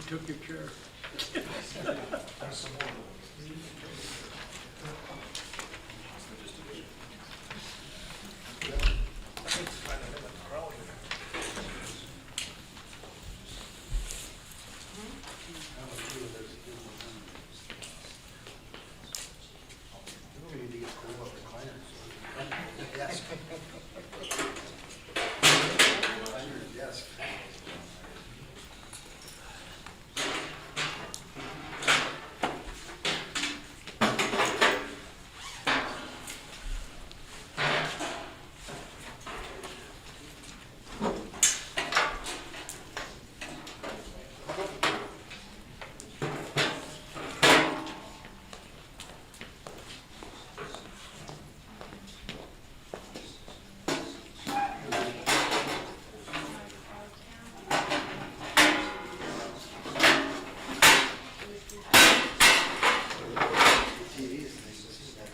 took your chair. There's some more. We need to get cool up recliners. Desk. Desk.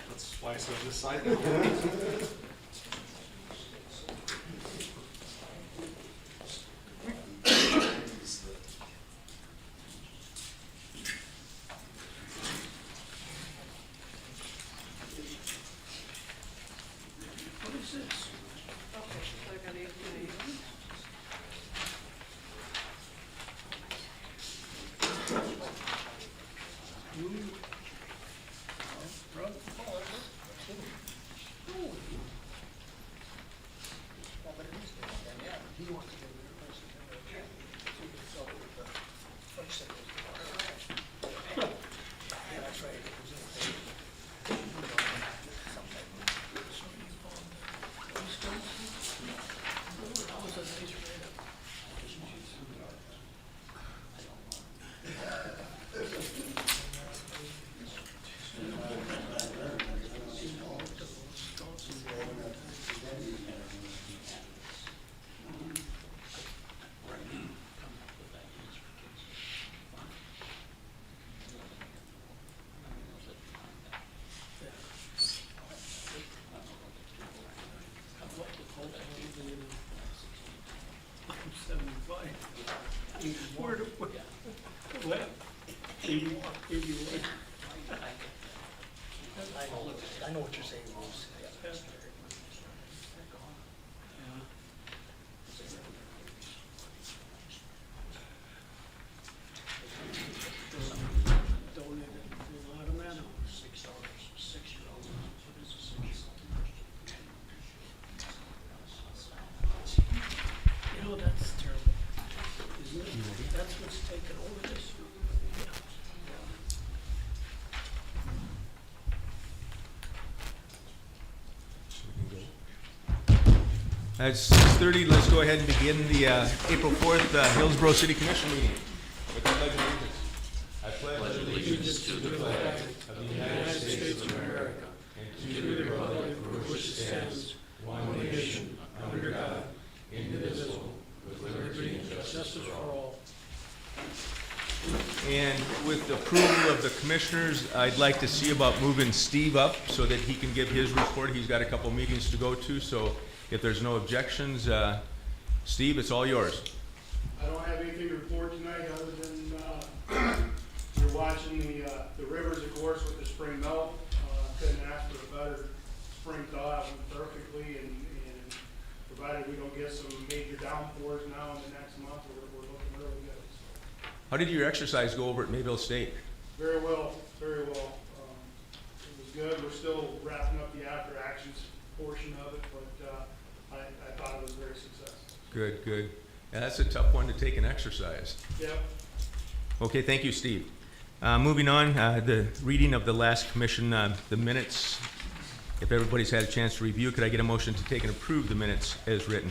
That's why I said this side. What is this? Where do, what? 81. I know what you're saying, Bruce. Donated a lot of man hours. You know, that's terrible, isn't it? That's what's taken over this. At 6:30, let's go ahead and begin the April 4th Hillsboro City Commission meeting. With the pledge of allegiance. I pledge allegiance to the flag of the United States of America and to the republic for which it stands, one nation, under God, indivisible, with liberty and justice for all. And with the approval of the commissioners, I'd like to see about moving Steve up so that he can give his report. He's got a couple meetings to go to, so if there's no objections, Steve, it's all yours. I don't have anything to report tonight other than you're watching the rivers, of course, with the spring melt. Couldn't ask for a better spring thaw. It went perfectly, and provided we don't get some major downpours now in the next month, we're looking really good. So, How did your exercise go over at Mayville State? very well, very well. It was good. We're still wrapping up the after actions portion of it, but I thought it was very successful. Good, good. Yeah, that's a tough one to take an exercise. Yep. Okay, thank you, Steve. Moving on, the reading of the last commission, the minutes. If everybody's had a chance to review, could I get a motion to take and approve the minutes as written?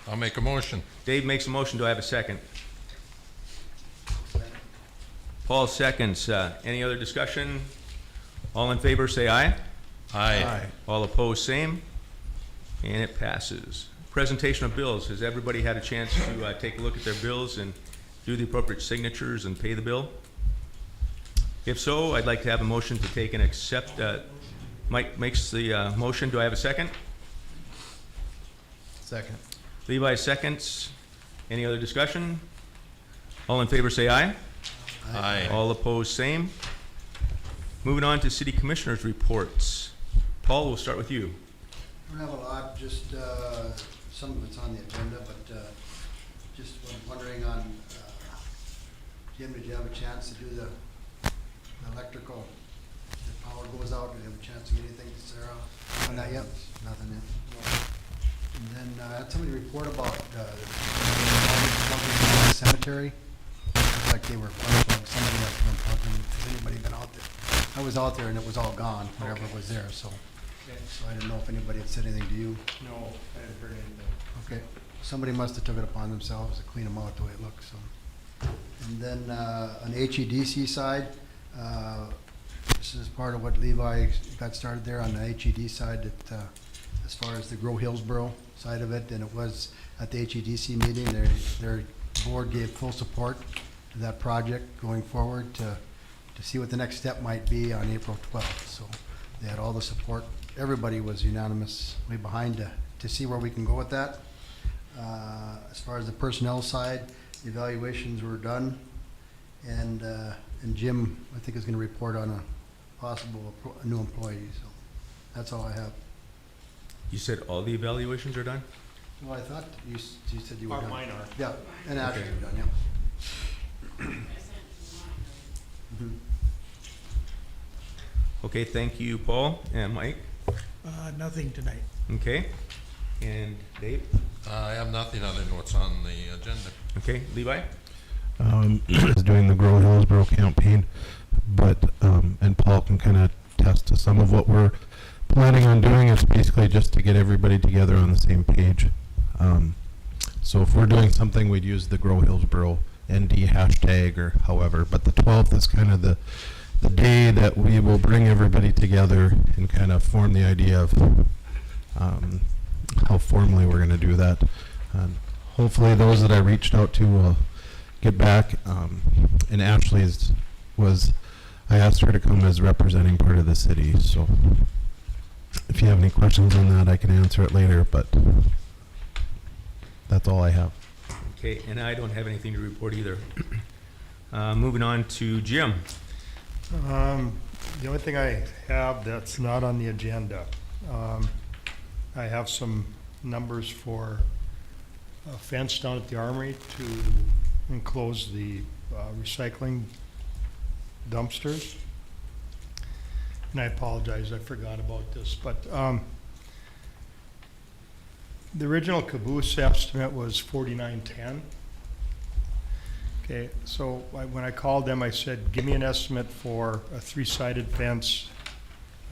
I'll make a motion. Dave makes a motion. Do I have a second? Paul seconds. Any other discussion? All in favor, say aye. Aye. All opposed, same. And it passes. Presentation of bills. Has everybody had a chance to take a look at their bills and do the appropriate signatures and pay the bill? If so, I'd like to have a motion to take and accept. Mike makes the motion. Do I have a second? Second. Levi seconds. Any other discussion? All in favor, say aye. Aye. All opposed, same. Moving on to city commissioners' reports. Paul, we'll start with you. I don't have a lot, just, some of it's on the agenda, but, just was wondering on, Jim, did you have a chance to do the electrical? The power goes out, did you have a chance to get anything to Sarah on that yet? Nothing yet? No. And then, I had somebody report about, the cemetery. Looks like they were, somebody else been plugging, has anybody been out there? I was out there and it was all gone, whatever was there, so. So I didn't know if anybody had said anything to you. No, I haven't heard anything. Okay, somebody must have took it upon themselves to clean them out the way it looks, so. And then, on the HEDC side, this is part of what Levi got started there on the HED side, that, as far as the Grow Hillsboro side of it, and it was at the HEDC meeting, their board gave full support to that project going forward to see what the next step might be on April 12th, so they had all the support. Everybody was unanimously behind to see where we can go with that. As far as the personnel side, the evaluations were done, and Jim, I think, is gonna report on a possible new employee, so that's all I have. You said all the evaluations are done? Well, I thought you said you were done. Mine are. Yeah, and actually Okay. you're done, yeah. Mhm. Okay, thank you, Paul. And Mike? Nothing tonight. Okay. And Dave? I have nothing other than what's on the agenda. Okay, Levi? Is doing the Grow Hillsboro campaign, but and Paul can kind of attest to some of what we're planning on doing. It's basically just to get everybody together on the same page. So if we're doing something, we'd use the Grow Hillsboro ND hashtag or however, but the 12th is kind of the day that we will bring everybody together and kind of form the idea of how formally we're going to do that. Hopefully those that I reached out to will get back. And Ashley I asked her to come as representing part of the city. So if you have any questions on that, I can answer it later, but that's all I have. Okay, and I don't have anything to report either. Moving on to Jim. The only thing I have that's not on the agenda, I have some numbers for a fence down at the Armory to enclose the recycling dumpsters. And I apologize, I forgot about this, but the original Caboose estimate was $49.10. Okay, so when I called them, I said, give me an estimate for a three-sided fence,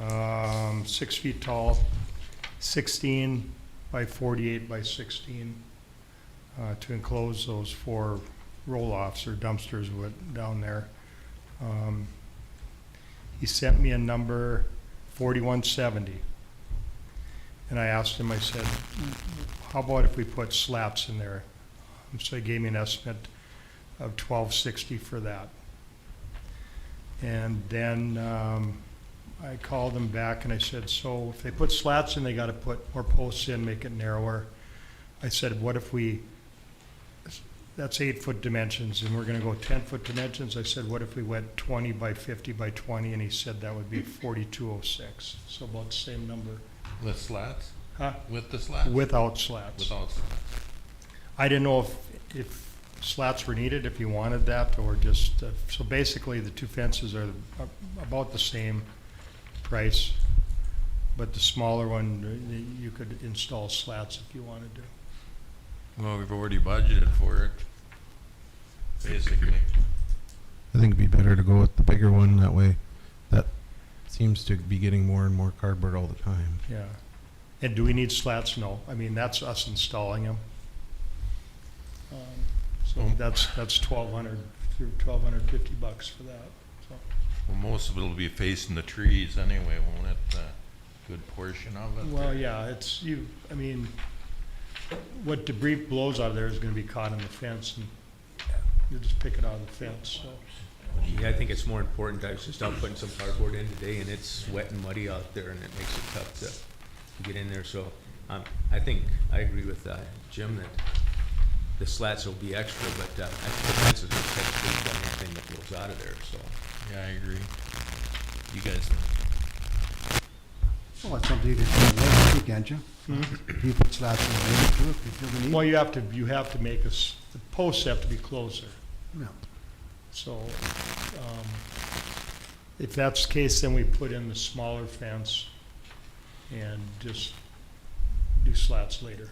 6 feet tall, 16 by 48 by 16, to enclose those 4 roll-offs or dumpsters down there. He sent me a number, $41.70. And I asked him, I said, how about if we put slats in there? So he gave me an estimate of $12.60 for that. And then I called them back and I said, so if they put slats in, they got to put more posts in, make it narrower. I said, what if that's 8-foot dimensions and we're going to go 10-foot dimensions. I said, what if we went 20 by 50 by 20? And he said that would be $42.06. So about the same number. With slats? Huh? With the slats? Without slats. Without slats. I didn't know if slats were needed, if you wanted that, or just, so basically the two fences are about the same price, but the smaller one, you could install slats if you wanted to. Well, we've already budgeted for it, basically. I think it'd be better to go with the bigger one. That way, that seems to be getting more and more cardboard all the time. Yeah. And do we need slats? No. I mean, that's us installing them. So that's $1,200 through $1,250 for that. So. Well, most of it will be facing the trees anyway, won't it? A good portion of it. Well, yeah, I mean, what debris blows out of there is going to be caught in the fence, and you just pick it out of the fence. So. Yeah, I think it's more important. I was just out putting some cardboard in today, and it's wet and muddy out there, and it makes it tough to get in there. So I think I agree with Jim that the slats will be extra, but I think this is the anything that goes out of there, so. Yeah, I agree. You guys, Well, it's something you can put in later too, can't you? You put slats in later too, if you feel the need. Well, you have to make us, the posts have to be closer. Yeah. So, if that's the case, then we put in the smaller fence and just do slats later.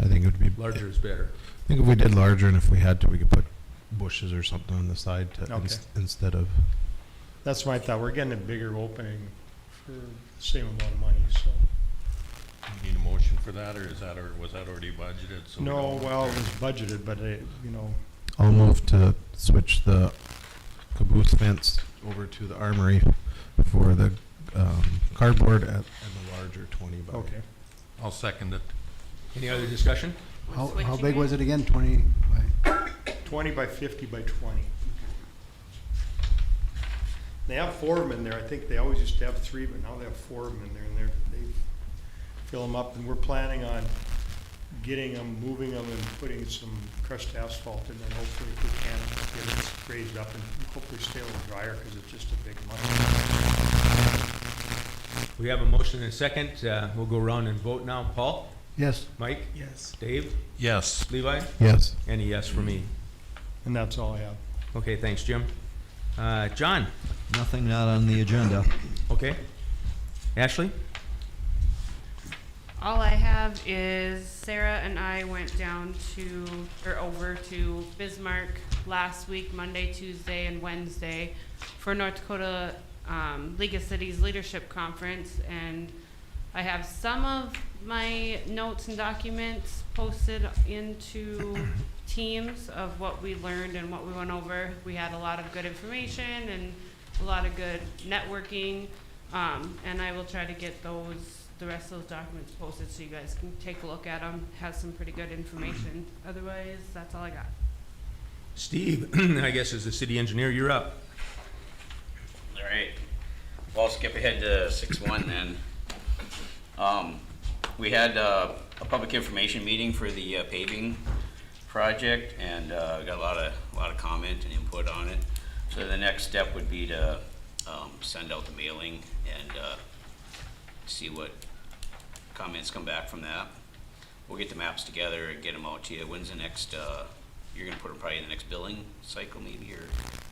I think it would be Larger is better. I think if we did larger, and if we had to, we could put bushes or something on the side to Okay. instead of. That's my thought. We're getting a bigger opening for the same amount of money, so. you need a motion for that, or was that already budgeted? So we No, don't- well, it was budgeted, but I'll move to switch the caboose fence over to the armory for the cardboard and the larger 20 by. okay. I'll second it. Any other discussion? How big was it again? 20 by? 20 by 50 by 20. They have 4 of them in there. I think they always used to have 3, but now they have 4 of them in there, and they fill them up, and we're planning on getting them, moving them, and putting some crushed asphalt in there, hopefully if we can, get it graded up and hopefully stay a little drier, because it's just a big money. We have a motion and a second. We'll go around and vote now. Paul? Yes. Mike? Yes. Dave? Yes. Levi? Yes. And a yes for me. And that's all I have. Okay, thanks, Jim. John? Nothing not on the agenda. Okay. Ashley? All I have is Sarah and I went over to Bismarck last week, Monday, Tuesday, and Wednesday for North Dakota League of Cities Leadership Conference, and I have some of my notes and documents posted into Teams of what we learned and what we went over. We had a lot of good information and a lot of good networking, and I will try to get the rest of those documents posted so you guys can take a look at them. Has some pretty good information. Otherwise, that's all I got. Steve, I guess as the city engineer, you're up. All right. Well, I'll skip ahead to 6-1 then. We had a public information meeting for the paving project, and got a lot of comment and input on it. So the next step would be to send out the mailing and see what comments come back from that. We'll get the maps together and get them out to you. When's the next? You're gonna put them probably in the next billing cycle, maybe, or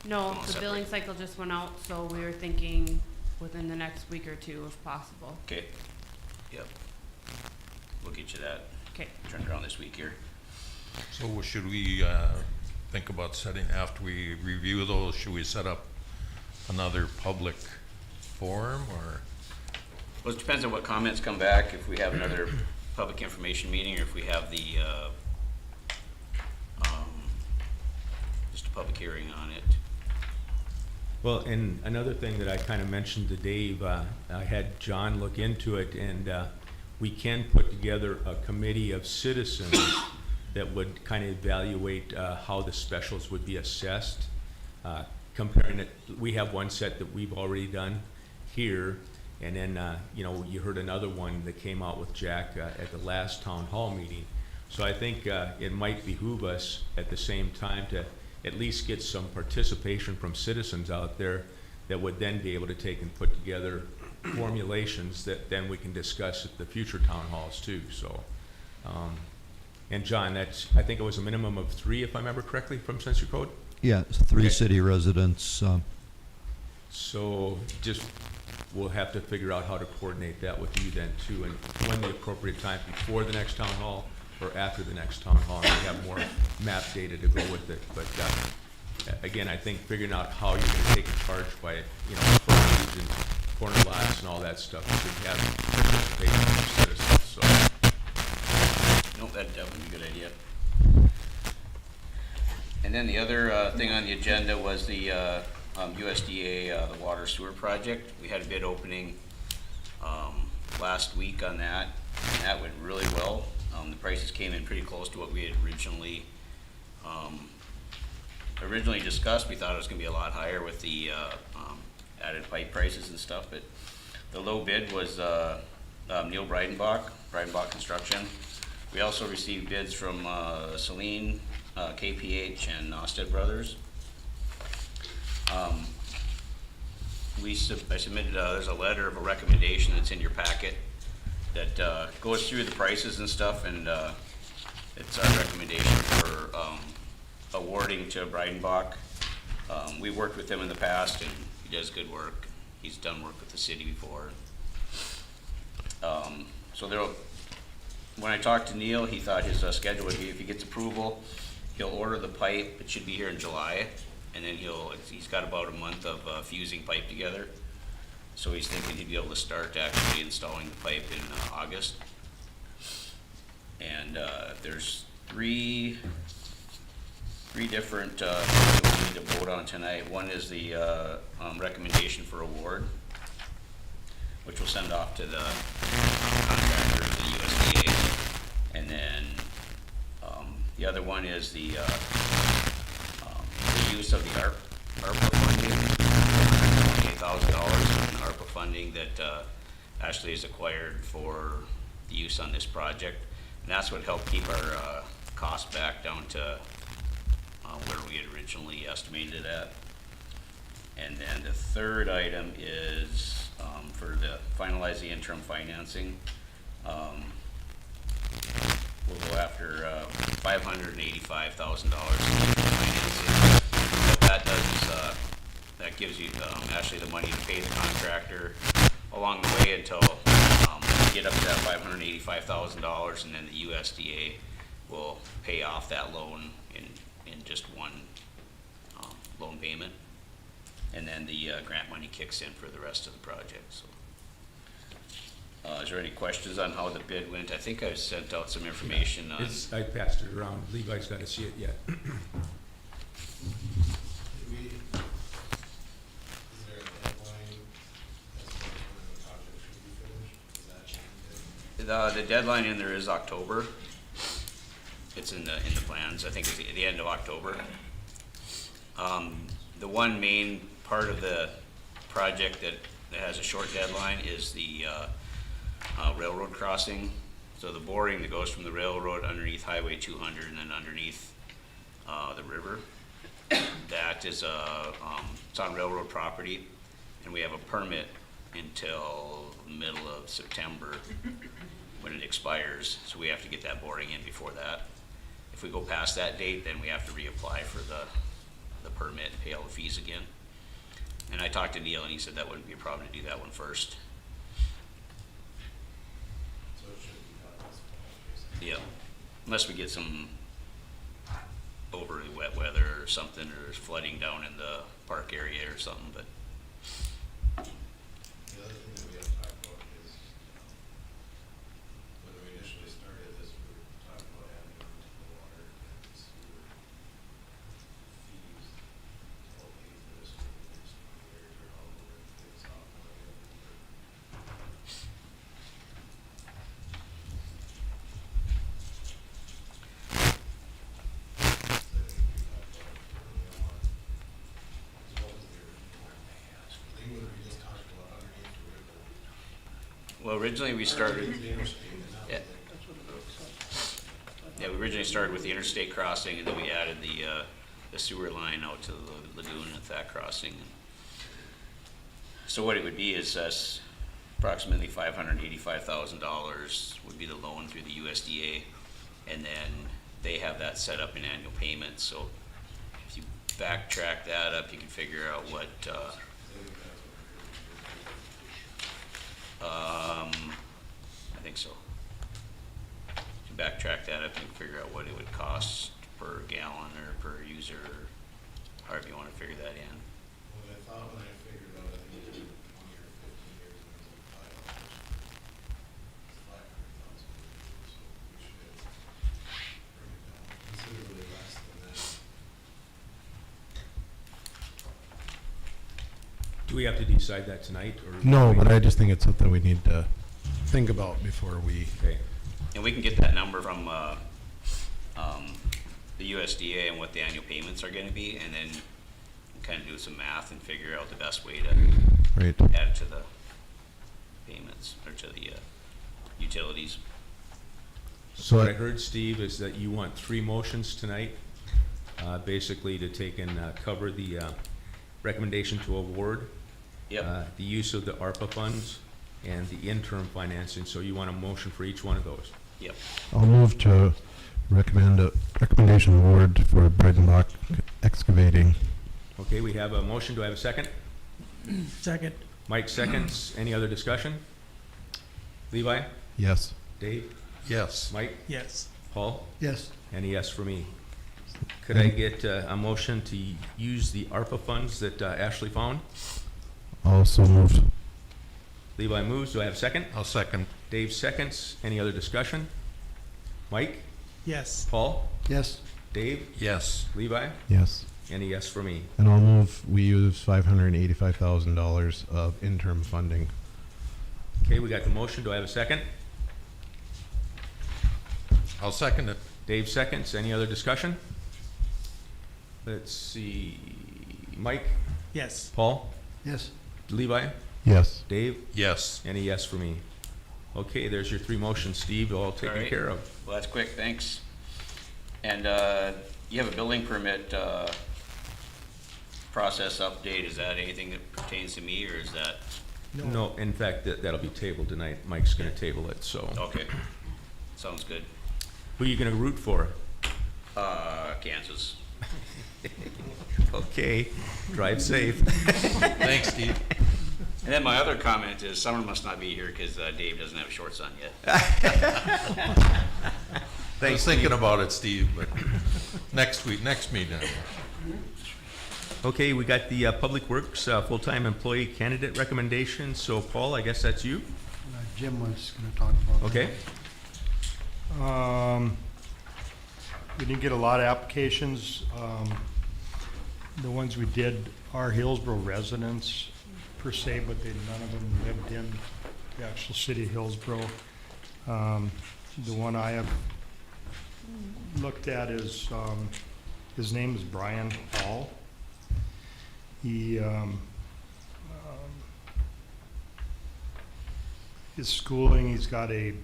No, going the separate? billing cycle just went out, so we were thinking within the next week or two if possible. Okay. Yep. We'll get you that Okay. turned around this week here. So should we think about setting, after we review those, should we set up another public forum, or? Well, it depends on what comments come back, if we have another public information meeting, or if we have the, just a public hearing on it. Well, and another thing that I kind of mentioned to Dave, I had John look into it, and we can put together a committee of citizens that would kind of evaluate how the specials would be assessed. Comparing it, we have one set that we've already done here, and then, you heard another one that came out with Jack at the last town hall meeting. So I think it might behoove us at the same time to at least get some participation from citizens out there that would then be able to take and put together formulations that then we can discuss at the future town halls too. So, and John, I think it was a minimum of 3, if I remember correctly, from Censor Code? Yeah, it's 3 Okay. city residents. So we'll have to figure out how to coordinate that with you then too, and when the appropriate time, before the next town hall or after the next town hall, and we have more map data to go with it. But again, I think figuring out how you're gonna take a charge by, properties and corner lots and all that stuff, we should have participation from citizens, so. Nope, that would be a good idea. And then the other thing on the agenda was the USDA, the water sewer project. We had a bid opening last week on that, and that went really well. The prices came in pretty close to what we had originally discussed. We thought it was gonna be a lot higher with the added pipe prices and stuff, but the low bid was Neil Breidenbach Construction. We also received bids from Celine, KPH, and Nosted Brothers. I submitted, there's a letter of a recommendation that's in your packet that goes through the prices and stuff, and it's our recommendation for awarding to Breidenbach. We've worked with him in the past, and he does good work. He's done work with the city before. So when I talked to Neil, he thought his schedule would be, if he gets approval, he'll order the pipe. It should be here in July, and then he's got about a month of fusing pipe together. So he's thinking he'd be able to start actually installing the pipe in August. And there's three different things that we need to vote on tonight. One is the recommendation for award, which we'll send off to the contractor, the USDA. And then the other one is the use of the ARPA funding, $28,000 in ARPA funding that Ashley has acquired for the use on this project. And that's what helped keep our costs back down to where we had originally estimated it at. And then the third item is for the finalize the interim financing. We'll go after $585,000 in financing. What that does is that gives you actually the money to pay the contractor along the way until we get up to that $585,000, and then the USDA will pay off that loan in just one loan payment, and then the grant money kicks in for the rest of the project. So, is there any questions on how the bid went? I think I sent out some information on. I passed it around. Levi's got to see it yet. The deadline in there is October. It's in the plans. I think it's the end of October. The one main part of the project that has a short deadline is the railroad crossing. So the boring that goes from the railroad underneath Highway 200 and then underneath the river. That is it's on railroad property, and we have a permit until the middle of September when it expires. So we have to get that boring in before that. If we go past that date, then we have to reapply for the permit and pay all the fees again. And I talked to Neil, and he said that wouldn't be a problem to do that one first. Yeah, unless we get some overly wet weather or something, or there's flooding down in the park area or something, but. The other thing that we have to talk about is, when we initially started this, we were talking about adding on to the water and sewer fees. All pay for this for the next 20 years or however it's off. Well, originally we started. Yeah. Yeah, we originally started with the interstate crossing, and then we added the sewer line out to the lagoon at that crossing. So what it would be is approximately $585,000 would be the loan through the USDA, and then they have that set up in annual payments. So if you backtrack that up, you can figure out what. I think so. If you backtrack that up, you can figure out what it would cost per gallon or per user, or however you want to figure that in. Well, I thought when I figured out, I think it was 20 or 15 years, and it was like $500,000. So we should bring it down considerably less than that. Do we have to decide that tonight, or? No, but I just think it's something we need to think about before we. Okay. And we can get that number from the USDA and what the annual payments are going to be, and then kind of do some math and figure out the best way to Right. add it to the payments or to the utilities. So what I So, heard, Steve, is that you want 3 motions tonight, basically to take and cover the recommendation to award, Yep, the use of the ARPA funds, and the interim financing. So you want a motion for each one of those? yep. I'll move to recommend a recommendation award for Breitenbach excavating. Okay, we have a motion. Do I have a second? Second. Mike seconds. Any other discussion? Levi? Yes. Dave? Yes. Mike? Yes. Paul? Yes. And a yes for me. Could I get a motion to use the ARPA funds that Ashley found? Also moved. Levi moves. Do I have a second? I'll second. Dave seconds. Any other discussion? Mike? Yes. Paul? Yes. Dave? Yes. Levi? Yes. And a yes for me. And I'll move, we use $585,000 of interim funding. Okay, we got the motion. Do I have a second? I'll second it. Dave seconds. Any other discussion? Let's see. Mike? Yes. Paul? Yes. Levi? Yes. Dave? Yes. And a yes for me. Okay, there's your 3 motions, Steve, all taken Alright. care of. Well, that's quick, thanks. And you have a building permit process update. Is that anything that pertains to me, or is that, No, in fact, that'll be tabled tonight. Mike's gonna table it, so. okay, sounds good. Who are you gonna root for? Kansas. Okay, drive safe. Thanks, Steve. And then my other comment is Summer must not be here because Dave doesn't have a short son yet. I was thinking about it, Steve, but next meeting. Okay, we got the Public Works full-time employee candidate recommendation. So Paul, I guess that's you? Jim was going to talk about that. Okay, We didn't get a lot of applications. The ones we did are Hillsboro residents per se, but none of them lived in the actual city of Hillsboro. The one I have looked at is, his name is Brian Hall. He, his schooling, he's got a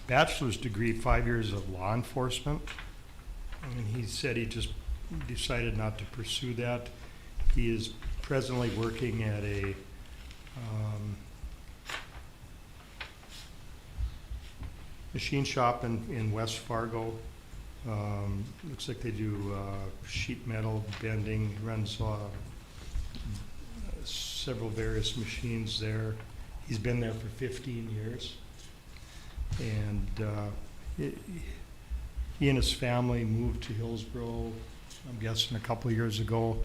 bachelor's degree, 5 years of law enforcement. And he said he just decided not to pursue that. He is presently working at a machine shop in West Fargo. Looks like they do sheet metal bending, runs several various machines there. He's been there for 15 years. And he and his family moved to Hillsboro, I'm guessing a couple of years ago.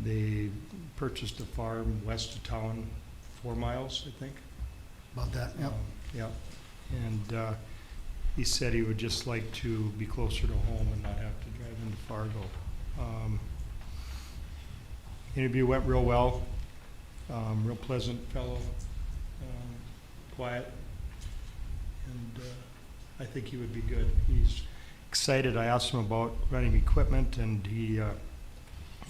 They purchased a farm west of town, 4 miles, I think. About that, yep. Yeah. And he said he would just like to be closer to home and not have to drive into Fargo. Interview went real well. Real pleasant fellow, quiet, and I think he would be good. He's excited. I asked him about running equipment, and he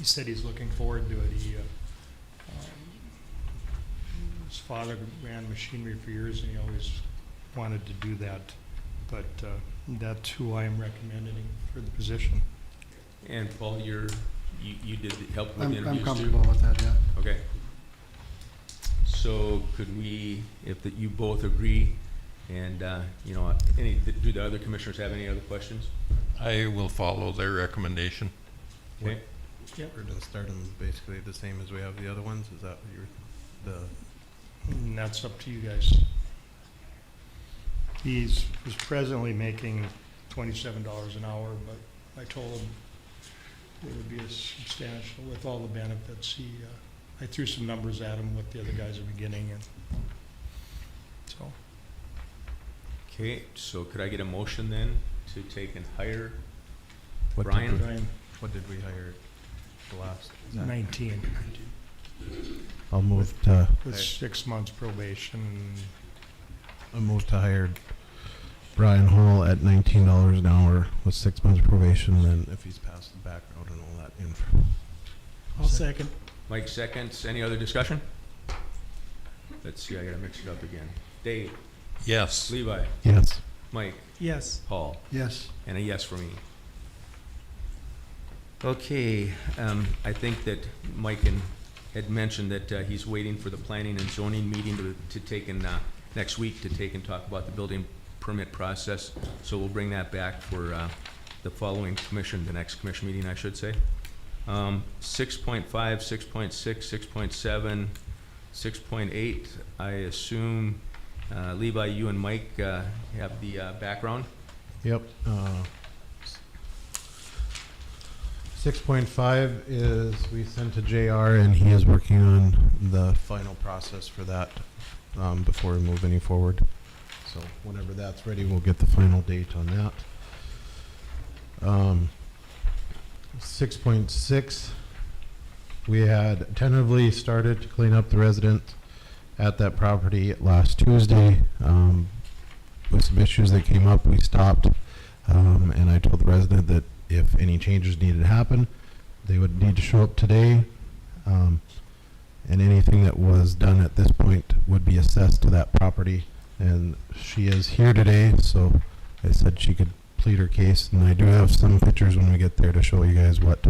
said he's looking forward to it. His father ran machinery for years, and he always wanted to do that. But that's who I am recommending for the position. and Paul, you did help with I'm interviews too? comfortable with that, yeah. Okay. So could we, if you both agree, and, do the other commissioners have any other questions? I will follow their recommendation. Okay, We're gonna start them basically the same as we have the other ones, is that what And that's up to you guys. He's presently making $27 an hour, but I told him it would be a substantial, with all the benefits. I threw some numbers at him with the other guys at the beginning, and so. okay, so could I get a motion then to take and hire What did Brian? Brian, What did we hire the last? 19, I'll move to, with 6 months probation. I'll move to hire Brian Hall at $19 an hour with 6 months probation, and if he's passed the background and all that info. I'll second. Mike seconds. Any other discussion? Let's see, I gotta mix it up again. Dave, Yes. Levi, Yes. Mike, Yes. Paul, Yes. and a yes for me. Okay, I think that Mike had mentioned that he's waiting for the planning and zoning meeting to take in next week to take and talk about the building permit process. So we'll bring that back for the following commission, the next commission meeting, I should say. 6.5, 6.6, 6.7, 6.8, I assume, Levi, you and Mike have the background? Yep. 6.5 is we sent to JR, and he is working on the final process for that before we move any forward. So whenever that's ready, we'll get the final date on that. 6.6, we had tentatively started to clean up the residents at that property last Tuesday. With some issues that came up, we stopped, and I told the resident that if any changes needed to happen, they would need to show up today, and anything that was done at this point would be assessed to that property. And she is here today, so I said she could plead her case, and I do have some pictures when we get there to show you guys what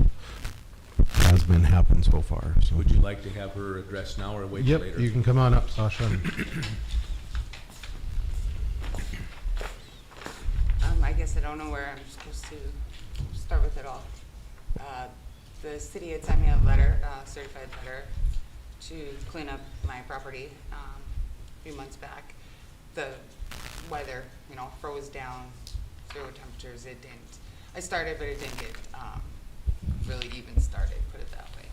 has been happened so far. So Would you like to have her address now or wait till yep, later? you can come on up, Sasha. I guess I don't know where I'm supposed to start with it all. The city had sent me a letter, certified letter, to clean up my property a few months back. The weather, froze down, 0 temperatures. It didn't. I started, but it didn't get really even started, put it that way.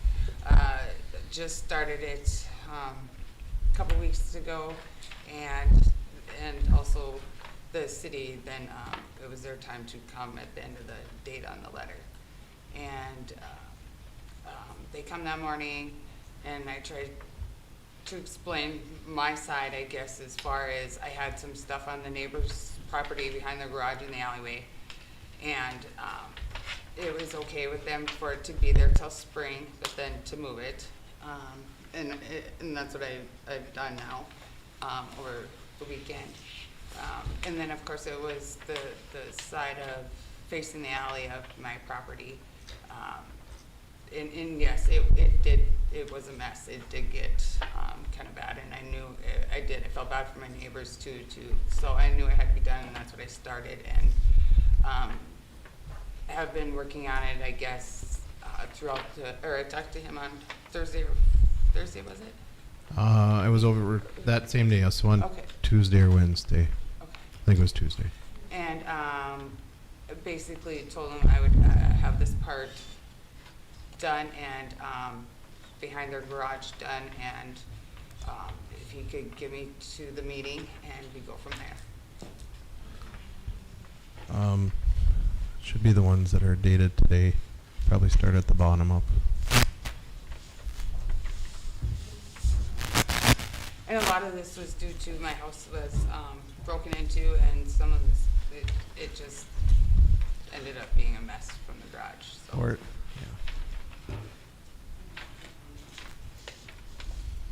Just started it a couple weeks ago, and also the city then, it was their time to come at the end of the date on the letter. And they come that morning, and I tried to explain my side, I guess, as far as I had some stuff on the neighbor's property behind their garage in the alleyway. And it was okay with them for it to be there till spring, but then to move it. And that's what I've done now over the weekend. And then, of course, it was the side of facing the alley of my property. And yes, it was a mess. It did get kind of bad, and I knew I felt bad for my neighbors too. So I knew it had to be done, and that's what I started. And have been working on it, I guess, throughout I talked to him on Thursday, was it? I was over that same day, so on Okay. Tuesday or Wednesday. Okay. I think it was Tuesday. And basically told him I would have this part done and behind their garage done, and if he could give me to the meeting, and we go from there. Should be the ones that are dated today. Probably start at the bottom up. And a lot of this was due to my house was broken into, and some of this, it just ended up being a mess from the garage. So. Or, yeah.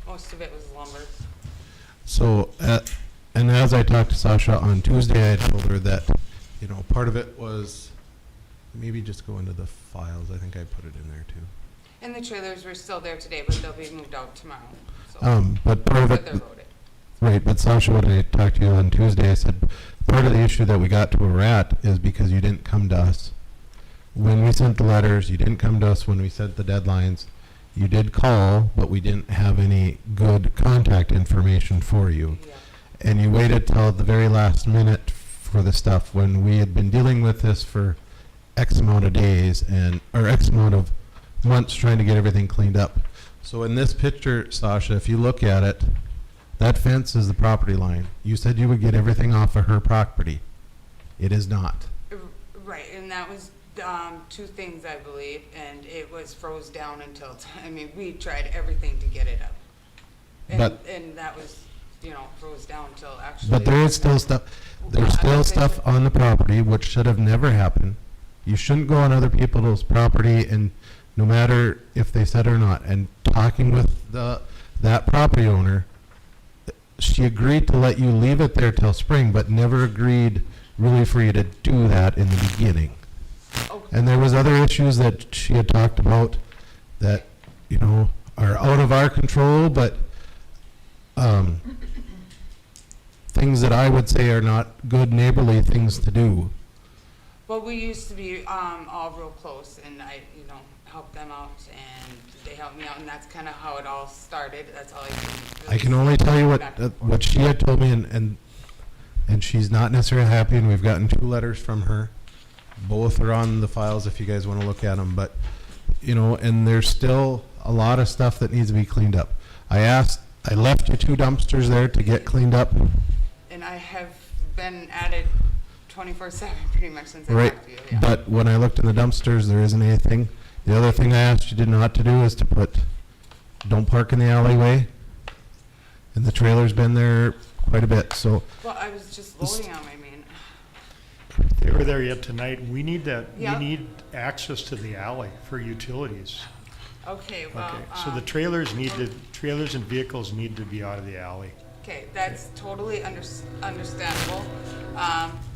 Most of it was lumber. So, and as I talked to Sasha on Tuesday, I told her that, part of it was maybe just go into the files. I think I put it in there too. And the trailers were still there today, but they'll be moved out tomorrow. So But part of but it, they're loaded. right, but Sasha, when I talked to you on Tuesday, I said, part of the issue that we got to where we're at is because you didn't come to us. When we sent the letters, you didn't come to us when we set the deadlines. You did call, but we didn't have any good contact information for you. Yeah. And you waited till the very last minute for the stuff when we had been dealing with this for X amount of days or X amount of months trying to get everything cleaned up. So in this picture, Sasha, if you look at it, that fence is the property line. You said you would get everything off of her property. It is not. Right, and that was 2 things, I believe, and it was froze down until, we tried everything to get it up. And that was, froze down until actually. But there is still stuff, there's still stuff on the property which should have never happened. You shouldn't go on other people's property, and no matter if they said or not. And talking with that property owner, she agreed to let you leave it there till spring, but never agreed really for you to do that in the beginning. Oh, And there was other issues that she had talked about that, you know, are out of our control, but things that I would say are not good neighborly things to do. well, we used to be, all real close, and I, helped them out, and they helped me out, and that's kinda how it all started, that's all I can really I can only tell you back and forth. what she had told me, and she's not necessarily happy, and we've gotten 2 letters from her. Both are on the files if you guys want to look at them, but, and there's still a lot of stuff that needs to be cleaned up. I left you 2 dumpsters there to get cleaned up. And I have been at it 24/7 pretty much since I Right, talked to you, yeah. but when I looked in the dumpsters, there isn't anything. The other thing I asked you not to do is to don't park in the alleyway. And the trailer's been there quite a bit, so. Well, I was just loading them, I mean, If they were there yet tonight, we need Yeah. we need access to the alley for utilities. okay, well, Okay, so the trailers and vehicles need to be out of the alley. okay, that's totally understandable.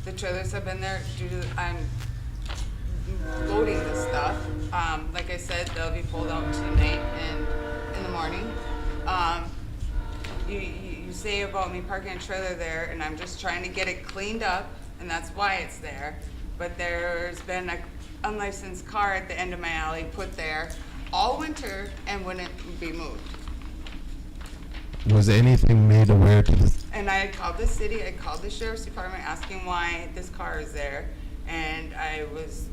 The trailers have been there due to, I'm loading the stuff. Like I said, they'll be pulled out tonight and in the morning. You say about me parking a trailer there, and I'm just trying to get it cleaned up, and that's why it's there. But there's been an unlicensed car at the end of my alley put there all winter and wouldn't be moved. Was anything made aware to the, And I called the city, I called the sheriff's department asking why this car is there. And I was,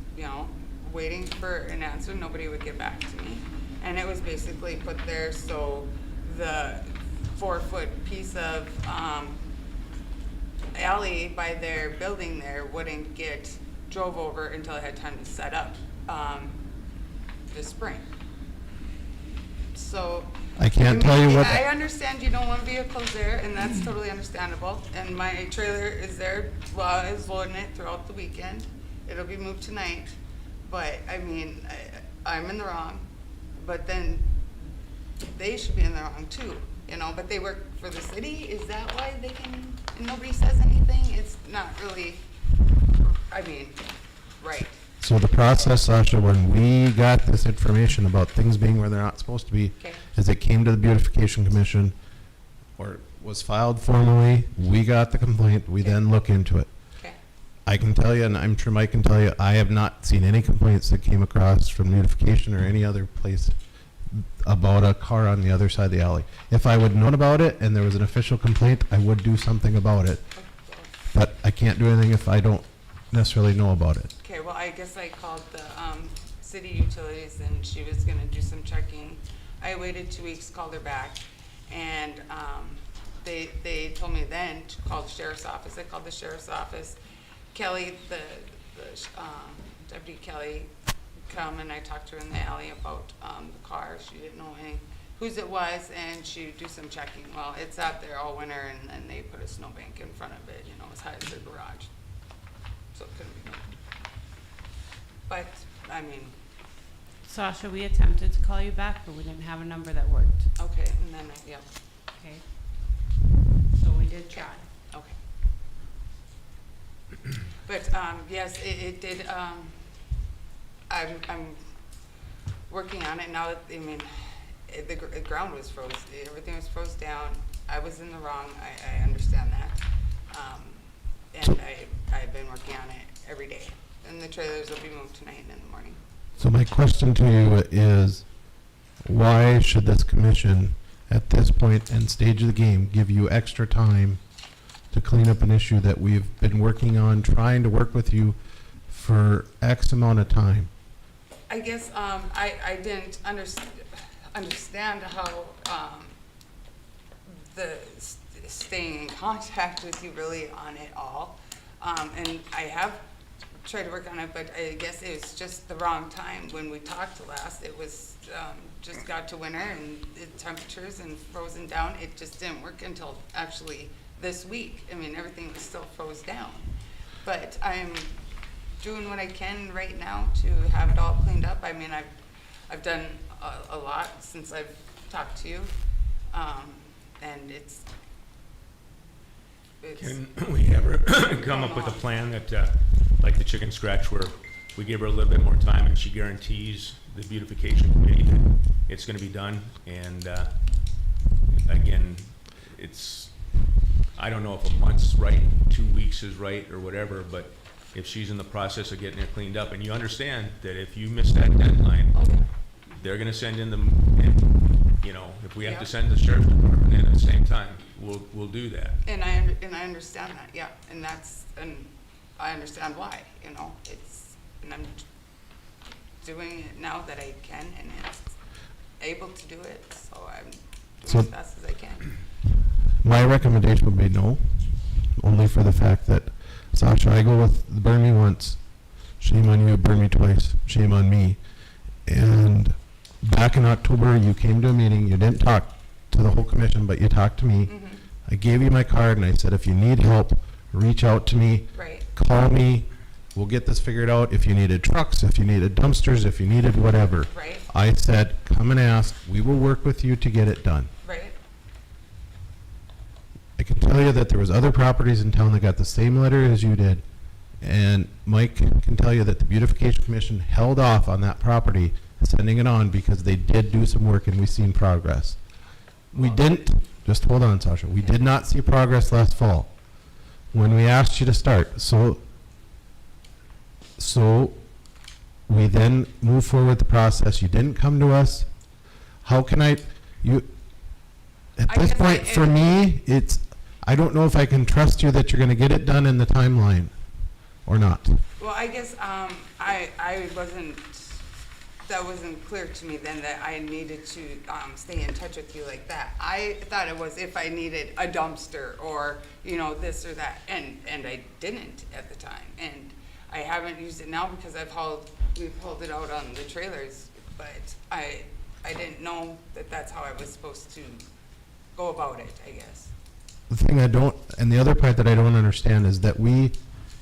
waiting for an answer, nobody would get back to me. And it was basically put there so the 4-foot piece of, alley by their building there wouldn't get drove over until I had time to set up, this spring. So. I can't tell you what. I understand you don't want vehicles there, and that's totally understandable. And my trailer is there while I was loading it throughout the weekend. It'll be moved tonight. But, I'm in the wrong. But then they should be in the wrong too, but they work for the city. Is that why they can, and nobody says anything? It's not really, right. So the process, Sasha, when we got this information about things being where they're not supposed to be, Okay. is it came to the Beautification Commission, or was filed formally, we got the complaint, we Okay. then look into it. Okay. I can tell you, and I'm sure Mike can tell you, I have not seen any complaints that came across from Beautification or any other place about a car on the other side of the alley. If I would known about it and there was an official complaint, I would do something about it. But I can't do anything if I don't necessarily know about it. Okay, well, I guess I called the city utilities, and she was gonna do some checking. I waited 2 weeks, called her back, and they told me then to call the sheriff's office. I called the sheriff's office. Kelly, the Deputy Kelly, come, and I talked to her in the alley about the car. She didn't know whose it was, and she'd do some checking. Well, it's out there all winter, and then they put a snowbank in front of it, as high as their garage. So it couldn't be moved. But, Sasha, we attempted to call you back, but we didn't have a number that worked. okay, and then, yep, Okay. So we did try. okay. But, yes, it did, I'm working on it now. The ground was froze, everything was froze down. I was in the wrong, I understand that. And I've been working on it every day. And the trailers will be moved tonight and in the morning. So my question to you is, why should this commission, at this point and stage of the game, give you extra time to clean up an issue that we've been working on, trying to work with you for X amount of time? I guess, I didn't understand how, staying in contact with you really on it all. And I have tried to work on it, but I guess it was just the wrong time when we talked last. It was, just got to winter and the temperatures and frozen down. It just didn't work until actually this week. Everything was still froze down. But I'm doing what I can right now to have it all cleaned up. I've done a lot since I've talked to you. And it's. Can we ever come up with a plan that, like the chicken scratch, where we give her a little bit more time and she guarantees the beautification committee that it's gonna be done? And, again, I don't know if a month's right, 2 weeks is right, or whatever, but if she's in the process of getting it cleaned up, and you understand that if you miss that deadline, they're gonna send in if we have to Yeah. send the sheriff's department in at the same time, we'll do that. And I understand that, yeah, and I understand why, and I'm doing it now that I can, and it's able to do it, so I'm So- doing as fast as I can. My recommendation would be no, only for the fact that, Sasha, I go with burn me once, shame on you, burn me twice, shame on me. And back in October, you came to a meeting, you didn't talk to the whole commission, but you talked to me. Mm-hmm. I gave you my card and I said, if you need help, reach out to me, Right, call me, we'll get this figured out. If you needed trucks, if you needed dumpsters, if you needed whatever. right, I said, come and ask, we will work with you to get it done. right, I can tell you that there was other properties in town that got the same letter as you did. And Mike can tell you that the Beautification Commission held off on that property, sending it on because they did do some work and we seen progress. We didn't, just hold on, Sasha, we did not see progress last fall when we asked you to start. So we then moved forward with the process. You didn't come to us. How can at I this guess point, for me, I don't know if I can trust you that you're gonna get it done in the timeline or not. well, I guess, that wasn't clear to me then, that I needed to, stay in touch with you like that. I thought it was if I needed a dumpster or, this or that, and I didn't at the time. And I haven't used it now because we've hauled it out on the trailers, but I didn't know that that's how I was supposed to go about it, I guess. The thing and the other part that I don't understand is that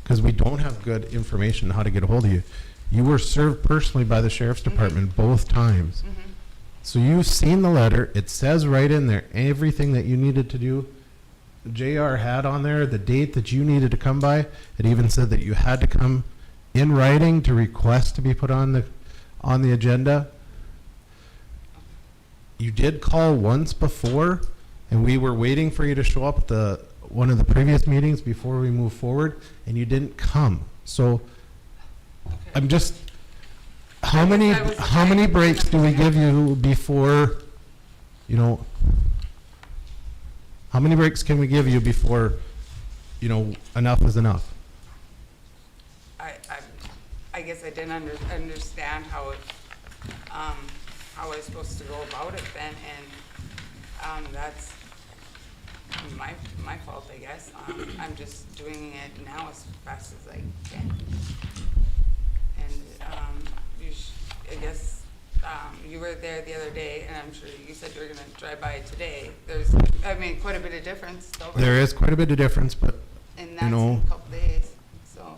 because we don't have good information on how to get a hold of you, you were served personally by the sheriff's department both times. Mm-hmm. So you've seen the letter, it says right in there, everything that you needed to do. JR had on there the date that you needed to come by. It even said that you had to come in writing to request to be put on the agenda. You did call once before, and we were waiting for you to show up at one of the previous meetings before we move forward, and you didn't come. So I'm just, how many breaks do we give you before, how many breaks can we give you before, enough is enough? I guess I didn't understand how I was supposed to go about it then, and that's my fault, I guess. I'm just doing it now as fast as I can. And I guess you were there the other day, and I'm sure you said you were going to drive by today. There's, quite a bit of difference. There is quite a bit of difference, but, And that's in a couple days, so,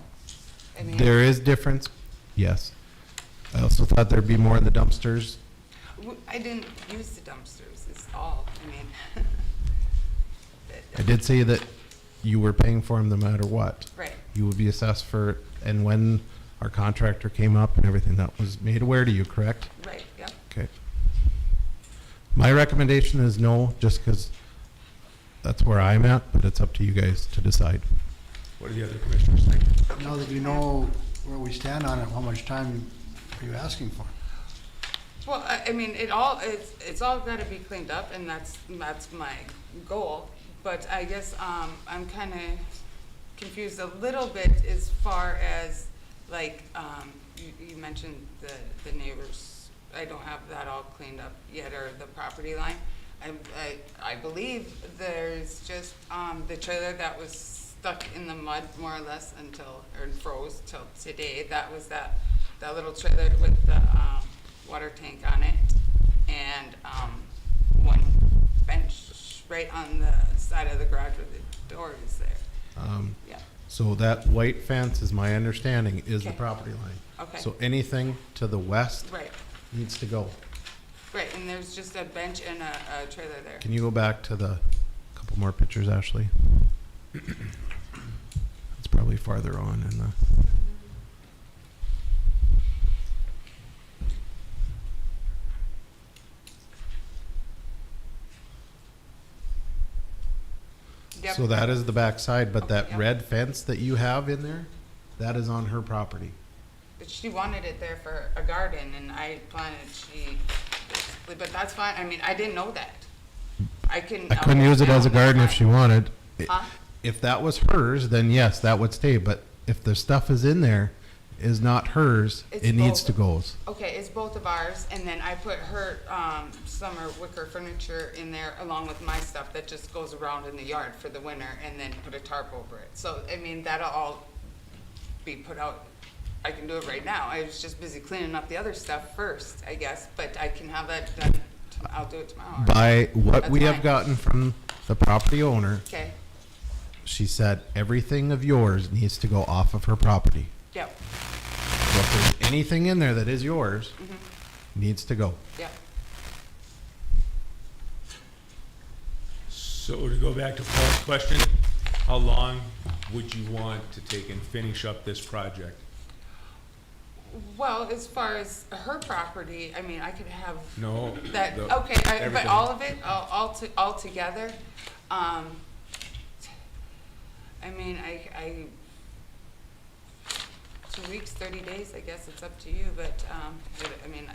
there is difference, yes. I also thought there'd be more in the dumpsters. I didn't use the dumpsters, is all, I did say that you were paying for them no matter what. Right, You would be assessed for, and when our contractor came up and everything, that was made aware to you, correct? right, yep. Okay. My recommendation is no, just because that's where I'm at, but it's up to you guys to decide. What do the other commissioners think? Now that you know where we stand on it, how much time are you asking for? Well, it's all gotta be cleaned up, and that's my goal. But I guess, I'm kinda confused a little bit as far as, you mentioned the neighbors. I don't have that all cleaned up yet, or the property line. I believe there's just, the trailer that was stuck in the mud more or less or froze till today. That was that little trailer with the, water tank on it, and, one bench right on the side of the garage where the door is there. Yeah, So that white fence, is my understanding, is the Okay. property line. okay, So anything to the west right, needs to go. right, and there's just a bench and a trailer there. Can you go back to the couple more pictures, Ashley? It's probably farther on in the. Yep. So that is the back side, but that Yep. red fence that you have in there, that is on her property. But she wanted it there for a garden, and I planted, but that's fine, I mean, I didn't know that. I can. I couldn't use it as a garden if she wanted. Huh? If that was hers, then yes, that would stay, but if the stuff is in there is not hers, It's it needs both. to go. Okay, it's both of ours, and then I put her, summer wicker furniture in there along with my stuff that just goes around in the yard for the winter, and then put a tarp over it. So, I mean, that'll all be put out. I can do it right now. I was just busy cleaning up the other stuff first, I guess, but I can have that done, I'll do it tomorrow. By what That's we have fine. gotten from the property owner, Okay, she said everything of yours needs to go off of her property. yep, So if there's anything in there that is yours, needs to go. yep. So to go back to Paul's question, how long would you want to take and finish up this project? Well, as far as her property, I mean, I could have. No. That, the- okay, but everything. all of it, all together, I mean, I 2 weeks, 30 days, I guess it's up to you, but, I mean,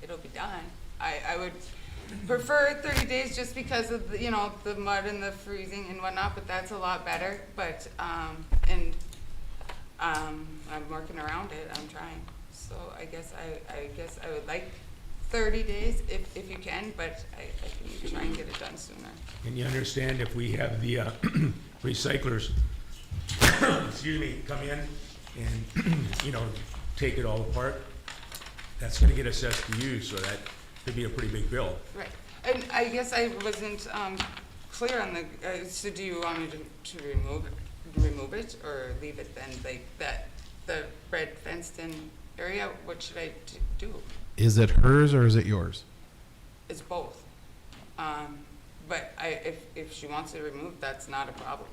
it'll be done. I would prefer 30 days just because of, the, you know, the mud and the freezing and whatnot, but that's a lot better, but, I'm working around it, I'm trying. So I guess I would like 30 days if you can, but I can try and get it done sooner. And you understand if we have the recyclers, excuse me, come in and, you know, take it all apart, that's gonna get assessed to you, so that could be a pretty big bill. Right, and I guess I wasn't clear on the, so do you want me to remove it or leave it then, like that, the red fenced in area? What should I do? Is it hers or is it yours? It's both. But if she wants it removed, that's not a problem.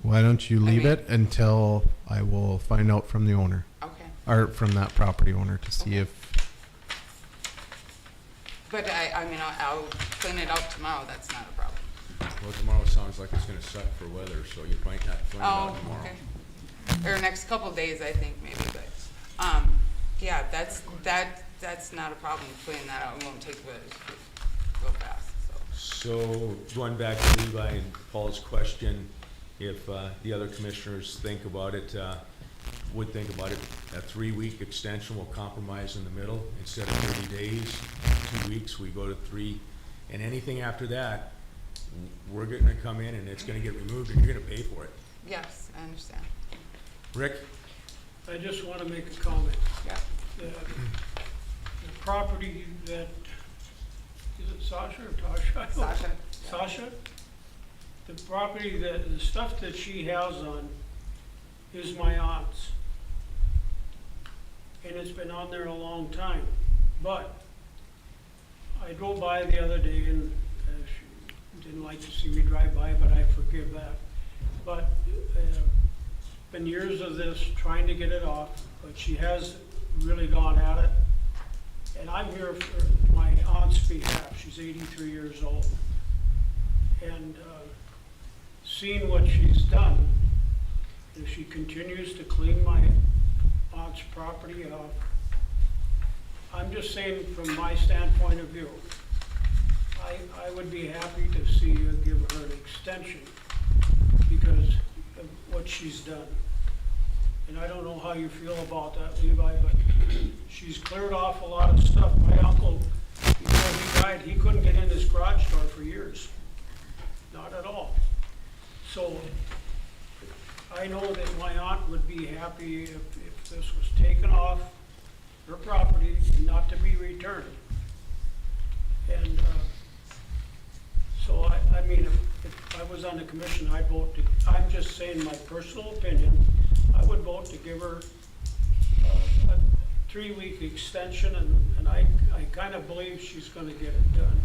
Why don't you leave mean- it until I will find out from the owner, Okay. or from that property owner to see if, But I mean, I'll clean it out tomorrow, that's not a problem. Well, tomorrow sounds like it's gonna suck for weather, so you might not find out Oh, tomorrow. okay. Or next couple days, I think, maybe, but, yeah, that's not a problem, cleaning that out, it won't take real fast, so. So, going back to Levi and Paul's question, if the other commissioners think about it, would think about it, a 3-week extension will compromise in the middle. Instead of 30 days, 2 weeks, we go to 3. And anything after that, we're gonna come in and it's gonna get removed and you're gonna pay for it. Yes, I understand. Rick? I just want to make a comment. Yeah. The property that, is it Sasha or Tasha? Sasha. Sasha? The property that, the stuff that she has on is my aunt's. And it's been on there a long time. But I drove by the other day and she didn't like to see me drive by, but I forgive that. But been years of this, trying to get it off, but she has really gone at it. And I'm here for my aunt's behalf. She's 83 years old. And seeing what she's done, if she continues to clean my aunt's property off, I'm just saying from my standpoint of view, I would be happy to see you give her an extension because of what she's done. And I don't know how you feel about that, Levi, but she's cleared off a lot of stuff. My uncle, before he died, he couldn't get in his garage door for years. Not at all. So I know that my aunt would be happy if this was taken off her property, not to be returned. And so I mean, if I was on the commission, I'd vote to, I'm just saying my personal opinion, I would vote to give her a 3-week extension, and I kind of believe she's gonna get it done.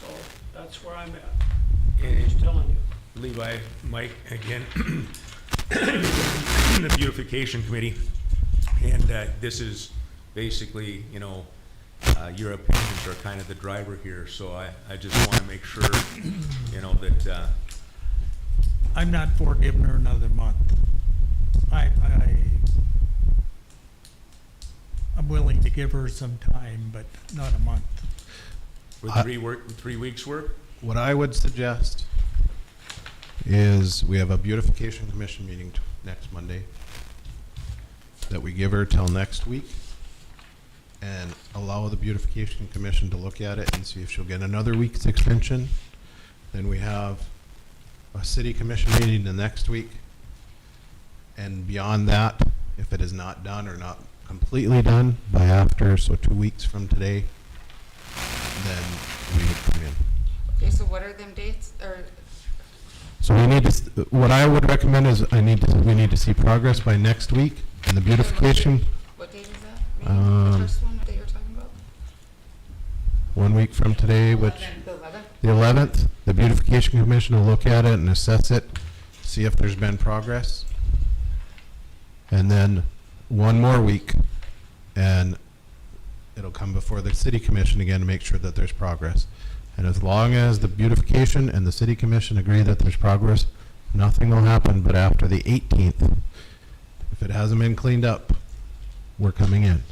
So that's where I'm at. I'm just telling you. Levi, Mike, again, the beautification committee. And this is basically, you know, your opinions are kind of the driver here. So I just want to make sure, you know, that I'm not for giving her another month. I'm willing to give her some time, but not a month. would 3 weeks work? What I would suggest is we have a beautification commission meeting next Monday, that we give her till next week and allow the beautification commission to look at it and see if she'll get another week's extension. Then we have a city commission meeting the next week. And beyond that, if it is not done or not completely done by after, so 2 weeks from today, then we would come in. Okay, so what are them dates, or, So we need to, what I would recommend is we need to see progress by next week, and the beautification, what date is that? Maybe the first one that you're talking about? 1 week from today, which, The 11th? the 11th, the beautification commission will look at it and assess it, see if there's been progress. And then 1 more week, and it'll come before the city commission again to make sure that there's progress. And as long as the beautification and the city commission agree that there's progress, nothing will happen, but after the 18th, if it hasn't been cleaned up, we're coming in.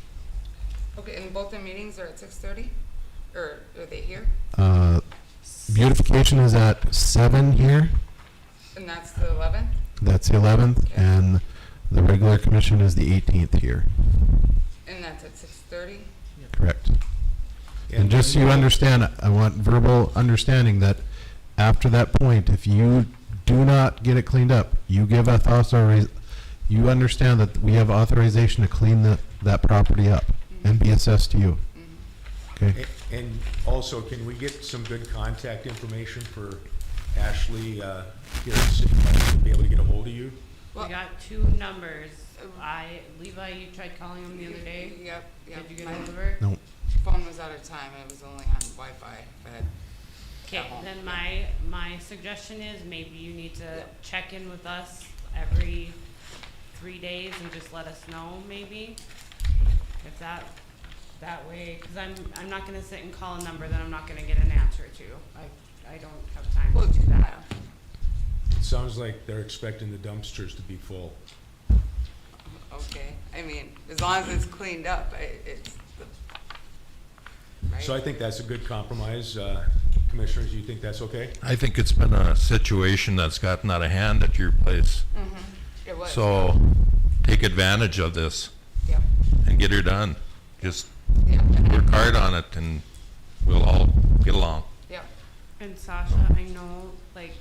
Okay, and both the meetings are at 6:30, or are they here? Beautification is at 7 here, And that's the 11th? that's the 11th, and the regular commission is the 18th here, And that's at 6:30? correct? And just so you understand, I want verbal understanding that after that point, if you do not get it cleaned up, you give us you understand that we have authorization to clean that property up and be assessed to you. Okay? And also, can we get some good contact information for Ashley here at City Hall to be able to get a hold of you? Well- We got 2 numbers. Levi, you tried calling him the other day? Yep, yep. Did you get My hold of her? No. phone was out of time, it was only on Wi-Fi, but Okay, home. then my suggestion is maybe you need to Yep. check in with us every 3 days and just let us know, maybe. If that way, because I'm not gonna sit and call a number that I'm not gonna get an answer to. I don't have time Well, to do that. It sounds like they're expecting the dumpsters to be full. okay. I mean, as long as it's cleaned up, it's the, right? So I think that's a good compromise. Commissioners, you think that's okay? I think it's been a situation that's gotten out of hand at your place. It was. So take advantage of this Yep, and get her done. Just yep, work hard on it and we'll all get along. yep. And Sasha, I know, like,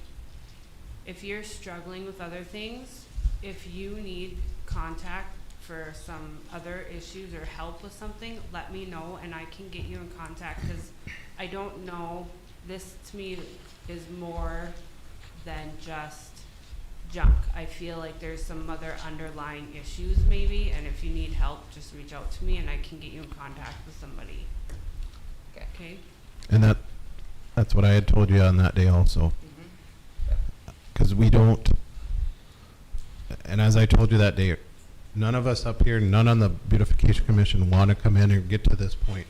if you're struggling with other things, if you need contact for some other issues or help with something, let me know and I can get you in contact, because I don't know, this to me is more than just junk. I feel like there's some other underlying issues maybe, and if you need help, just reach out to me and I can get you in contact with somebody. Okay. Okay? And that's what I had told you on that day also. Because we don't, and as I told you that day, none of us up here, none on the beautification commission want to come in and get to this point.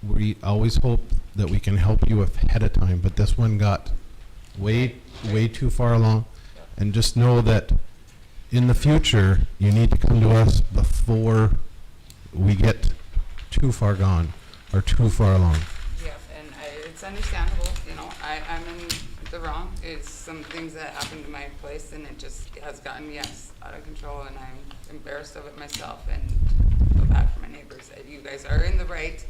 We always hope that we can help you ahead of time, but this one got way too far along. And just know that in the future, you need to come to us before we get too far gone or too far along. Yeah, and it's understandable, you know, I'm in the wrong. It's some things that happened to my place and it just has gotten, yes, out of control, and I'm embarrassed of it myself and feel bad for my neighbors. You guys are in the right,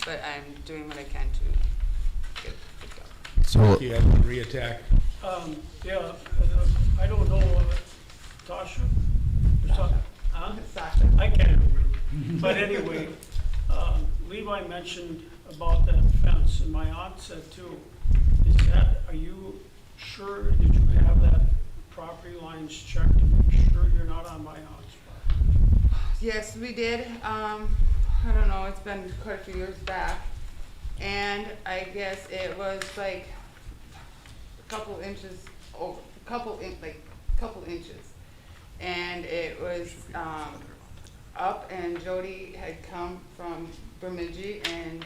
but I'm doing what I can to get it done. So Yeah, reattack. Yeah, I don't know, Tasha? Huh? Sasha? I can't remember. But anyway, Levi mentioned about that fence, and my aunt said too, are you sure that you have that property lines checked to make sure you're not on my aunt's property? Yes, we did. I don't know, it's been quite a few years back. And I guess it was like a couple inches over, couple inches. And it was, up, and Jody had come from Bemidji, and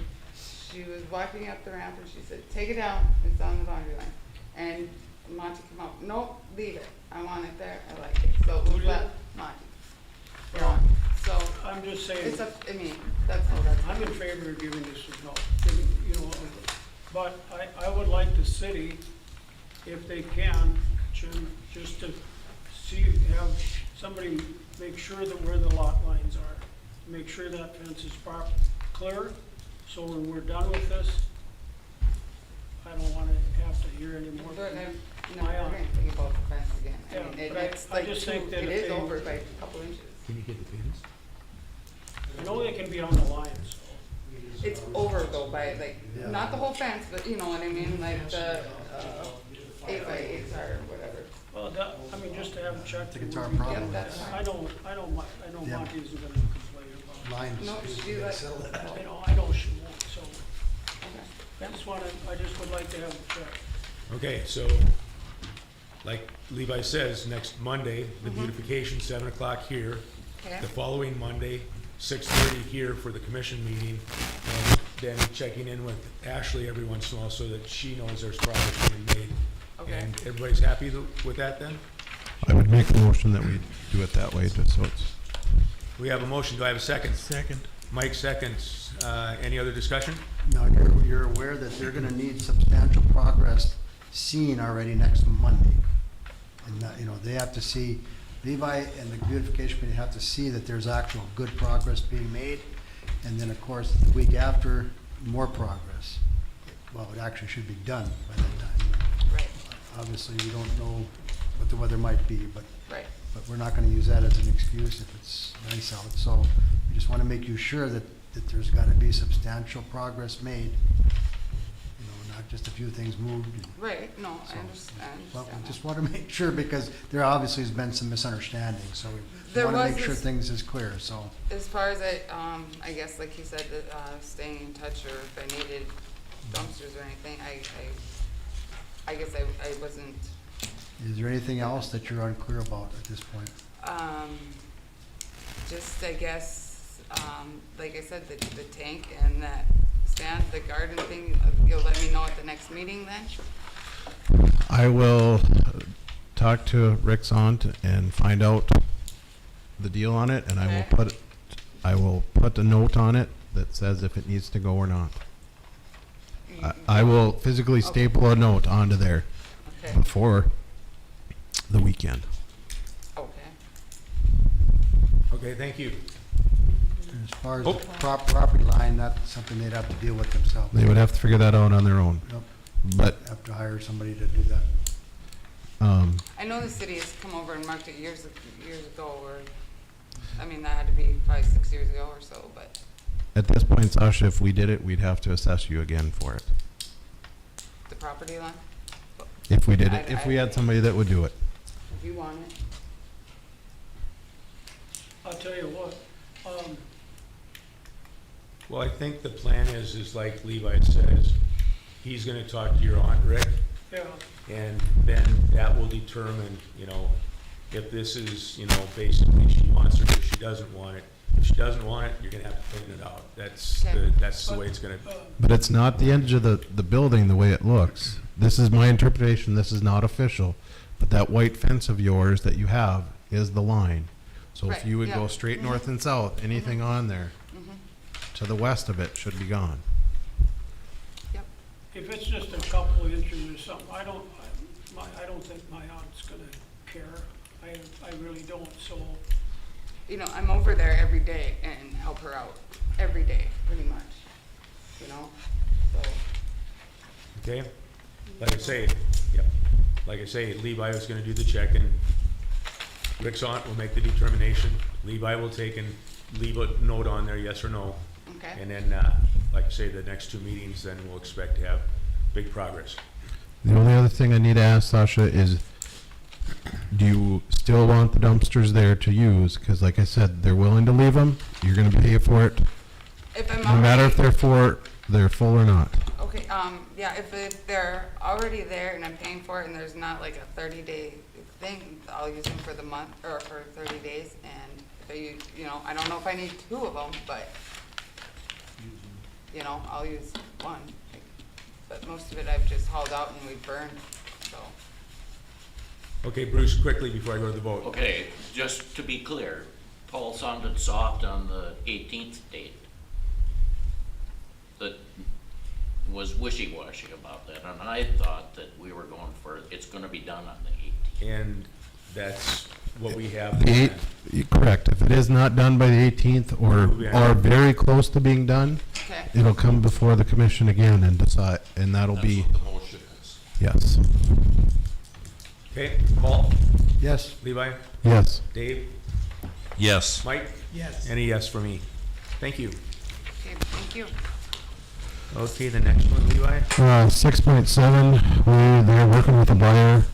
she was walking up the ramp, and she said, take it down, it's on the boundary line. And Monty came up, nope, leave it, I want it there, I like it. So it Who was did? that, Monty. Well, So, I'm just saying, it's up, I mean, that's all that's. I'm in favor of giving this a go, you know, but I would like the city, if they can, just to see, have somebody make sure that where the lot lines are, make sure that fence is clear, so when we're done with this, I don't wanna have to hear any more. But from I'm you. never heard anything about the fence again. I Yeah, mean, but it's I like just two, think that it if is they- over by a couple inches. Can you get the pins? I know they can be on the line, so. It's over though by like, Yeah. not the whole fence, but you know what I mean, like the, 8x8s or whatever. Well, that, I mean, just to have a check. I think it's our Yep, problem. that's fine. I know Yeah. Monty isn't gonna complain about Lines. No, she like, it. I know she won't, so. okay. I just would like to have a check. Okay, so, like Levi says, next Monday, the beautification, 7 o'clock here. Okay. The following Monday, 6:30 here for the commission meeting. And then checking in with Ashley every once in a while so that she knows there's progress being made. Okay. And everybody's happy with that then? I would make a motion that we do it that way, just so it's. We have a motion. Do I have a second? Second. Mike seconds. Any other discussion? Now, you're aware that they're gonna need substantial progress seen already next Monday. And, you know, they have to see, Levi and the beautification committee have to see that there's actual good progress being made. And then, of course, the week after, more progress. Well, it actually should be done by that time. Right, Obviously, we don't know what the weather might be, but right. we're not gonna use that as an excuse if it's nice out. So we just wanna make you sure that there's gotta be substantial progress made. You know, not just a few things moved. Right, no, I So, understand. Well, we just wanna make sure because there obviously has been some misunderstanding, so we There wanna was make sure this- things is clear, so. As far as I guess like you said, that, staying in touch, or if I needed dumpsters or anything, I guess I wasn't, Is there anything else that you're unclear about at this point? just, I guess, like I said, the tank and that stand, the garden thing, you'll let me know at the next meeting then? I will talk to Rick's aunt and find out the deal on it, and Okay. I will put a note on it that says if it needs to go or not. I will physically staple a note onto there Okay, before the weekend. okay. Okay, thank you. As far as Oh. the property line, that's something they'd have to deal with themselves. They would have to figure that out on their own. Yep. But, Have to hire somebody to do that. I know the city has come over and marked it years ago, or, I mean, that had to be probably 6 years ago or so, but, at this point, Sasha, if we did it, we'd have to assess you again for it. the property line, If we did it, if we had somebody that would do it. if you want it. I'll tell you what, Well, I think the plan is like Levi says, he's gonna talk to your aunt, Rick, yeah, and then that will determine, you know, if this is, you know, basically she wants it or she doesn't want it. If she doesn't want it, you're gonna have to clean it out. That's the way it's gonna, But it's not the edge of the building the way it looks. This is my interpretation, this is not official. But that white fence of yours that you have is the line. So if Right, you would go yeah. straight north and south, anything on there to the west of it should be gone. Yep, if it's just a couple inches or something, I don't think my aunt's gonna care. I really don't, so, you know, I'm over there every day and help her out, every day, pretty much, you know, so. okay? Like I say, yep, like I say, Levi was gonna do the check-in. Rick's aunt will make the determination. Levi will take and leave a note on there, yes or no. Okay, And then, like I say, the next two meetings, then we'll expect to have big progress. The only other thing I need to ask Sasha is, do you still want the dumpsters there to use? Because like I said, they're willing to leave them. You're gonna pay for it, if I'm no matter if already, they're full or not. okay, Okay, yeah, if they're already there and I'm paying for it and there's not like a 30-day thing, I'll use them for the month, or for 30 days, and if you know, I don't know if I need 2 of them, but, you know, I'll use 1. But most of it I've just hauled out and we burned, so. Okay, Bruce, quickly before I go to the vote. Okay, just to be clear, Paul sounded soft on the 18th date. That was wishy-washy about that, and I thought that we were going for, it's gonna be done on the 18th. And that's what we have. Correct. If it is not done by the 18th or very close to being done, Okay. it'll come before the commission again and decide, and that'll That's be, what the motion is. yes, Okay, Paul, Yes, Levi, yes. Dave, Yes. Mike, Yes. and a yes for me. Thank you. Okay, thank you. Okay, the next one, Levi. 6.7, they're working with a buyer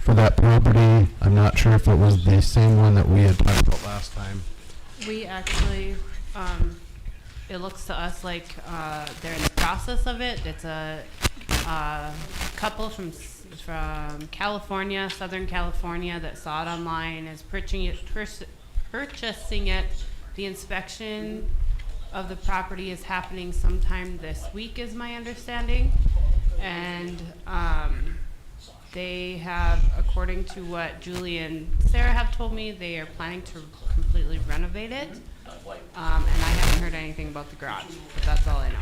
for that property. I'm not sure if it was the same one that we had talked about last time. We actually, it looks to us like, they're in the process of it. It's a couple from California, Southern California, that saw it online, is purchasing it. The inspection of the property is happening sometime this week, is my understanding. And, they have, according to what Julie and Sarah have told me, they are planning to completely renovate it. And I haven't heard anything about the garage, but that's all I know.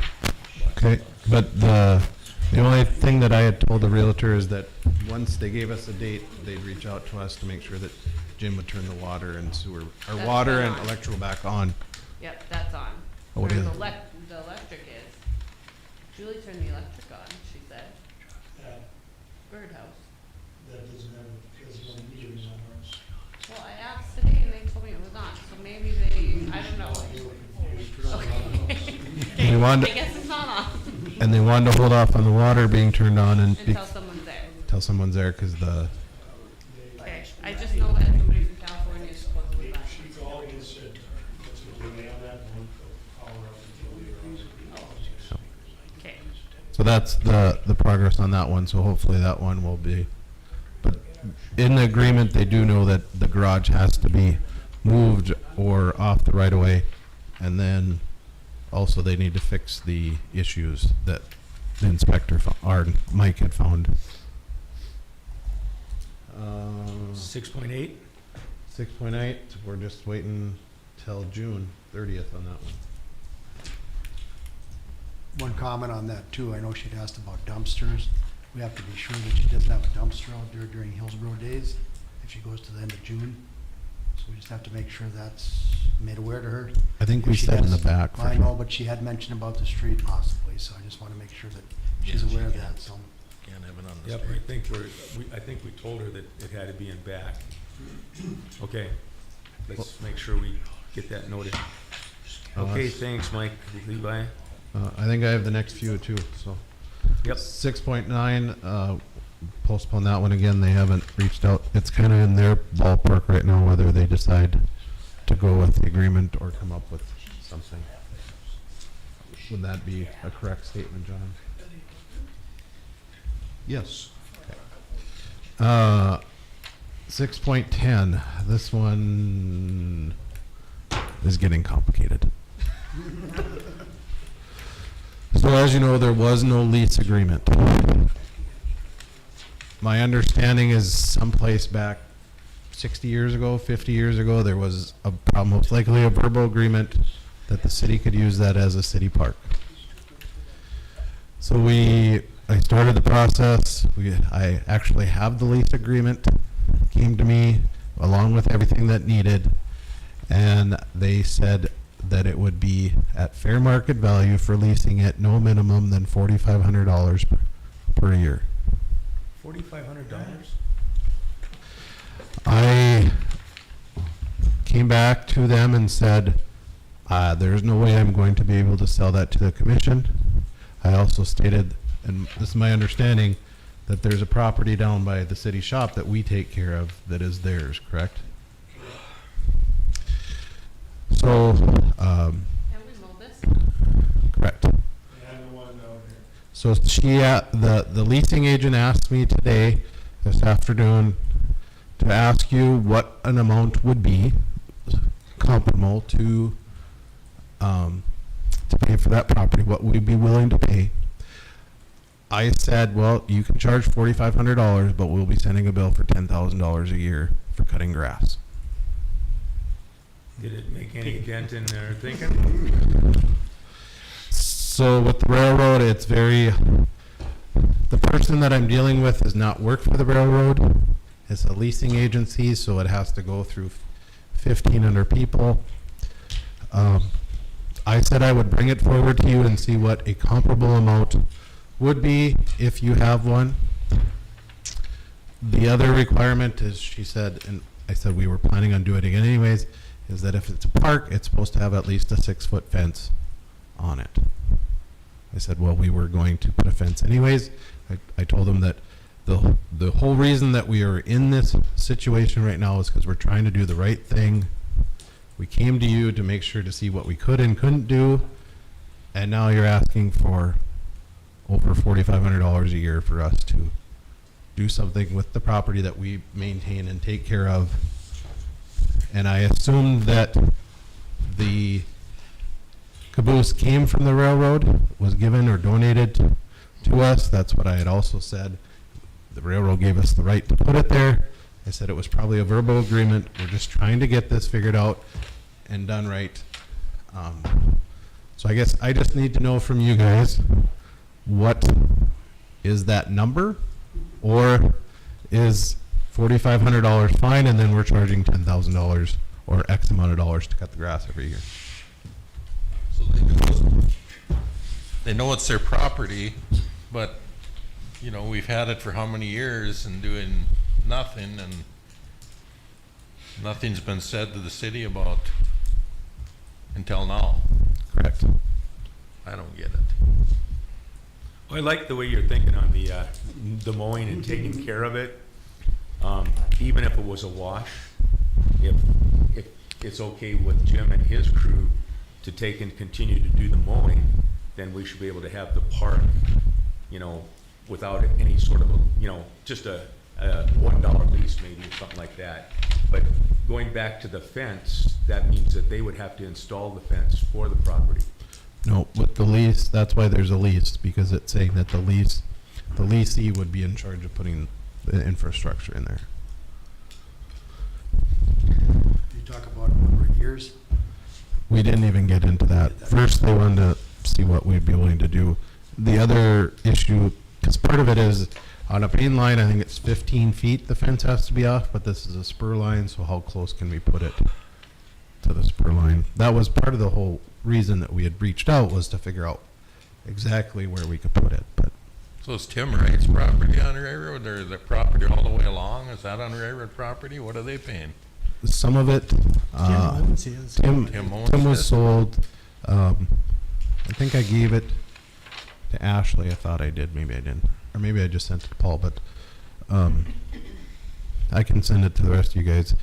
Okay, but the only thing that I had told the realtor is that once they gave us a date, they'd reach out to us to make sure that Jim would turn the water and sewer, or That's water been and on. electrical back on. Yep, that's on. Oh, it Or is? the electric is. Julie turned the electric on, she said. Birdhouse. That doesn't have meters on ours. Well, I asked today and they told me it was on, so maybe they, I don't know. They wanted, I guess it's not on and they wanted to hold off on the water being turned on until someone's there. until someone's there, because the, Okay, I just know that somebody from California is supposedly back. She called and said, that's a delay on that one, power up until later on. Okay, so that's the progress on that one, so hopefully that one will be, but in the agreement, they do know that the garage has to be moved or off the right of way, and then also they need to fix the issues that the inspector, or Mike had found. 6.8. 6.8, we're just waiting till June 30th on that one. one comment on that too. I know she'd asked about dumpsters. We have to be sure that she doesn't have a dumpster out there during Hillsboro days if she goes to the end of June. So we just have to make sure that's made aware to her. I think we If she said in the does- back. for I sure. know, but she had mentioned about the street possibly, so I just want to make sure that she's Yeah, she aware of can. that, so. Can't have it on the Yep, street. I think we told her that it had to be in back. Okay, let's make sure we get that noted. Okay, thanks, Mike. Levi? I think I have the next few too, so. Yep. 6.9, postpone that one again. They haven't reached out. It's kind of in their ballpark right now, whether they decide to go with the agreement or come up with something. Would that be a correct statement, John? Yes. 6.10, this one is getting complicated. So as you know, there was no lease agreement. My understanding is someplace back 60 years ago, 50 years ago, there was most likely a verbal agreement that the city could use that as a city park. So I started the process. I actually have the lease agreement, came to me along with everything that needed, and they said that it would be at fair market value for leasing it, no minimum than $4,500 per year. $4,500? I came back to them and said, there's no way I'm going to be able to sell that to the commission. I also stated, and this is my understanding, that there's a property down by the city shop that we take care of that is theirs, correct? So, can we move this? correct. And the one down here. So the leasing agent asked me today, this afternoon, to ask you what an amount would be comparable to pay for that property, what we'd be willing to pay. I said, well, you can charge $4,500, but we'll be sending a bill for $10,000 a year for cutting grass. Did it make any dent in their thinking? So with the railroad, it's the person that I'm dealing with has not worked for the railroad. It's a leasing agency, so it has to go through 1,500 people. I said I would bring it forward to you and see what a comparable amount would be if you have one. The other requirement is, she said, and I said we were planning on doing it anyways, is that if it's a park, it's supposed to have at least a 6-foot fence on it. I said, well, we were going to put a fence anyways. I told them that the whole reason that we are in this situation right now is because we're trying to do the right thing. We came to you to make sure to see what we could and couldn't do, and now you're asking for over $4,500 a year for us to do something with the property that we maintain and take care of. And I assumed that the Caboose came from the railroad, was given or donated to us. That's what I had also said. The railroad gave us the right to put it there. I said it was probably a verbal agreement. We're just trying to get this figured out and done right. So I guess I just need to know from you guys, what is that number? Or is $4,500 fine and then we're charging $10,000 or X amount of dollars to cut the grass every year? So they know it's their property, but, you know, we've had it for how many years and doing nothing, and nothing's been said to the city about until now. Correct. I don't get it. Well, I like the way you're thinking on the mowing and taking care of it. Even if it was a wash, if it's okay with Jim and his crew to take and continue to do the mowing, then we should be able to have the park, you know, without any sort of a, you know, just a $1 lease maybe, or something like that. But going back to the fence, that means that they would have to install the fence for the property. No, with the lease, that's why there's a lease, because it's saying that the leasee would be in charge of putting the infrastructure in there. You talk about a number of years. We didn't even get into that. First, they wanted to see what we'd be willing to do. The other issue, because part of it is on a main line, I think it's 15 feet the fence has to be off, but this is a spur line, so how close can we put it to the spur line? That was part of the whole reason that we had reached out, was to figure out exactly where we could put it. But So is Tim Wright's property on railroad, or the property all the way along, is that on railroad property? What are they paying? some of it, Tim was sold. I think I gave it to Ashley. I thought I did. Maybe I didn't. Or maybe I just sent it to Paul, but I can send it to the rest of you guys.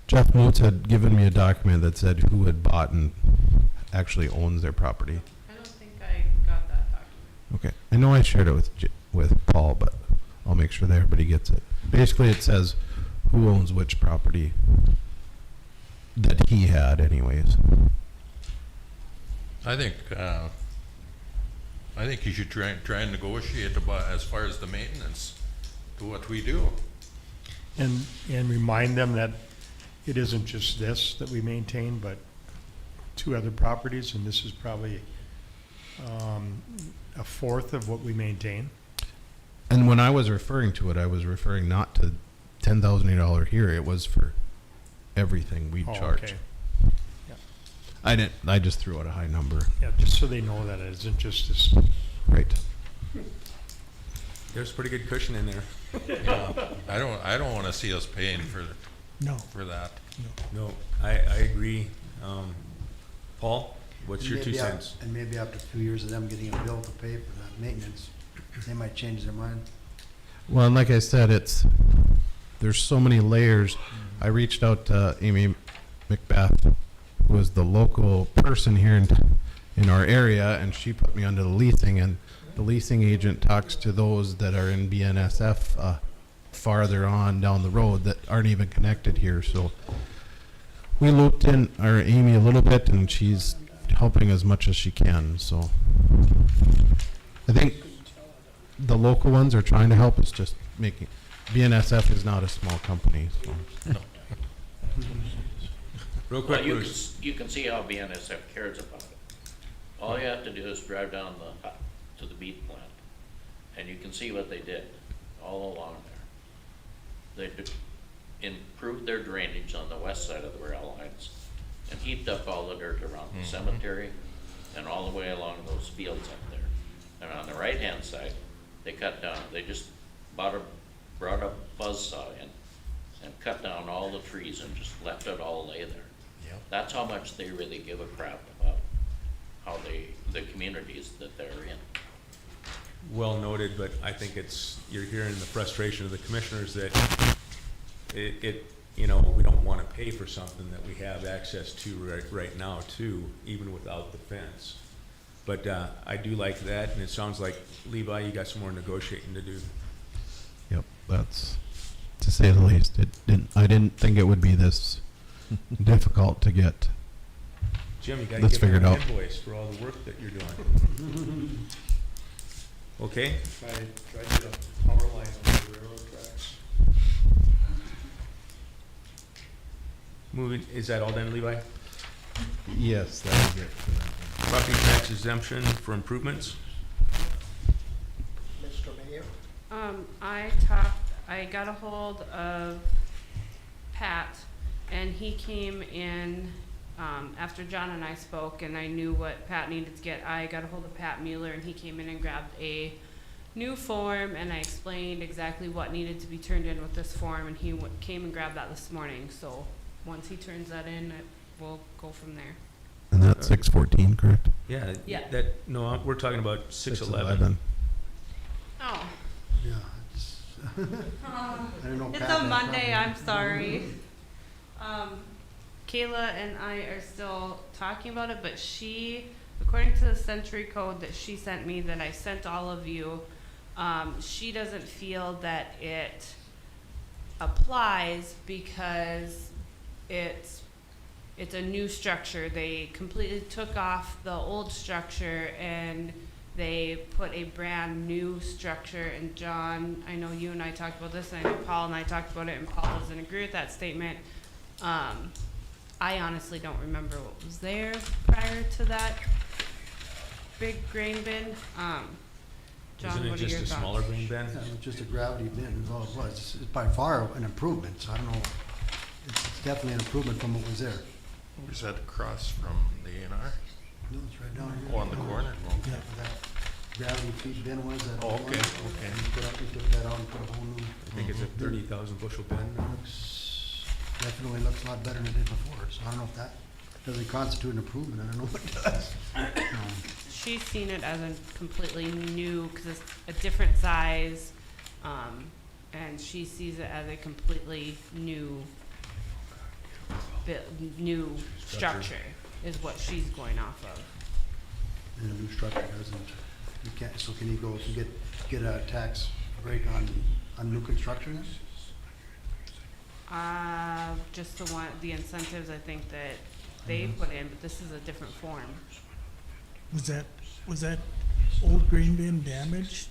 Jeff Moots had given me a document that said who had bought and actually owns their property. I don't think I got that document. Okay. I know I shared it with Paul, but I'll make sure that everybody gets it. Basically, it says who owns which property that he had anyways. I think you should try and negotiate about as far as the maintenance to what we do. And remind them that it isn't just this that we maintain, but 2 other properties, and this is probably a fourth of what we maintain. And when I was referring to it, I was referring not to $10,000 here. It was for everything we charge. Okay. Yeah. I just threw out a high number. Yeah, just so they know that it isn't just this. Right. There's pretty good cushion in there. Yeah, I don't want to see us paying for that. No, I agree. Paul, what's your 2 cents? And maybe after a few years of them getting a bill to pay for that maintenance, they might change their mind. Well, and like I said, there's so many layers. I reached out to Amy McBeth, who is the local person here in our area, and she put me under the leasing, and the leasing agent talks to those that are in BNSF farther on down the road that aren't even connected here. So we looped in our Amy a little bit, and she's helping as much as she can. So I think the local ones are trying to help us, just making, BNSF is not a small company. So. Real quick, Well, Bruce. you can see how BNSF cares about it. All you have to do is drive down to the beet plant, and you can see what they did all along there. They improved their drainage on the west side of the rail lines and heaped up all the dirt around the cemetery and all the way along those fields up there. And on the right-hand side, they cut down, they just brought a buzzsaw in and cut down all the trees and just left it all lay there. Yep. That's how much they really give a crap about how the communities that they're in. Well noted, but I think you're hearing the frustration of the commissioners that we don't want to pay for something that we have access to right now too, even without the fence. But I do like that, and it sounds like, Levi, you got some more negotiating to do. Yep, that's, to say the least. I didn't think it would be this difficult to get. Jim, you gotta Let's give them figure it an out. invoice for all the work that you're doing. Okay? Tried to get a power line on the railroad tracks. Moving, is that all done, Levi? Yes, that is it for that one. Property tax exemption for improvements? Mr. Mayor? I got a hold of Pat, and he came in, after John and I spoke, and I knew what Pat needed to get. I got a hold of Pat Mueller, and he came in and grabbed a new form, and I explained exactly what needed to be turned in with this form, and he came and grabbed that this morning. So once he turns that in, we'll go from there. And that's 614, correct? Yeah. Yeah. We're talking about 611. Oh. Yeah. It's I don't know. It's Pat a had Monday, problems. I'm sorry. Kayla and I are still talking about it, but she, according to the century code that she sent me, that I sent all of you, she doesn't feel that it applies because it's a new structure. They completely took off the old structure and they put a brand new structure. And John, I know you and I talked about this, and I know Paul and I talked about it, and Paul doesn't agree with that statement. I honestly don't remember what was there prior to that big grain bin. John, Isn't it what are just your a thoughts? smaller grain bin? Yeah, it was just a gravity bin, is all it was. It's by far an improvement, so I don't know. It's definitely an improvement from what was there. Is that across from the A&R? No, it's right down here. Oh, on the corner? Okay. Where that gravity feed bin was, that Oh, one. okay, okay. We took that out and put a whole new, I think it's a 30,000 bushel bin. definitely looks a lot better than it did before, so I don't know if that doesn't constitute an improvement, I don't know what does. She's seen it as a completely new, because it's a different size, and she sees it as a completely new structure is what she's going off of. And a new structure doesn't, you can't, so can you go and get a tax break on new construction then? Just the incentives I think that they put in, but this is a different form. Was that old grain bin damaged?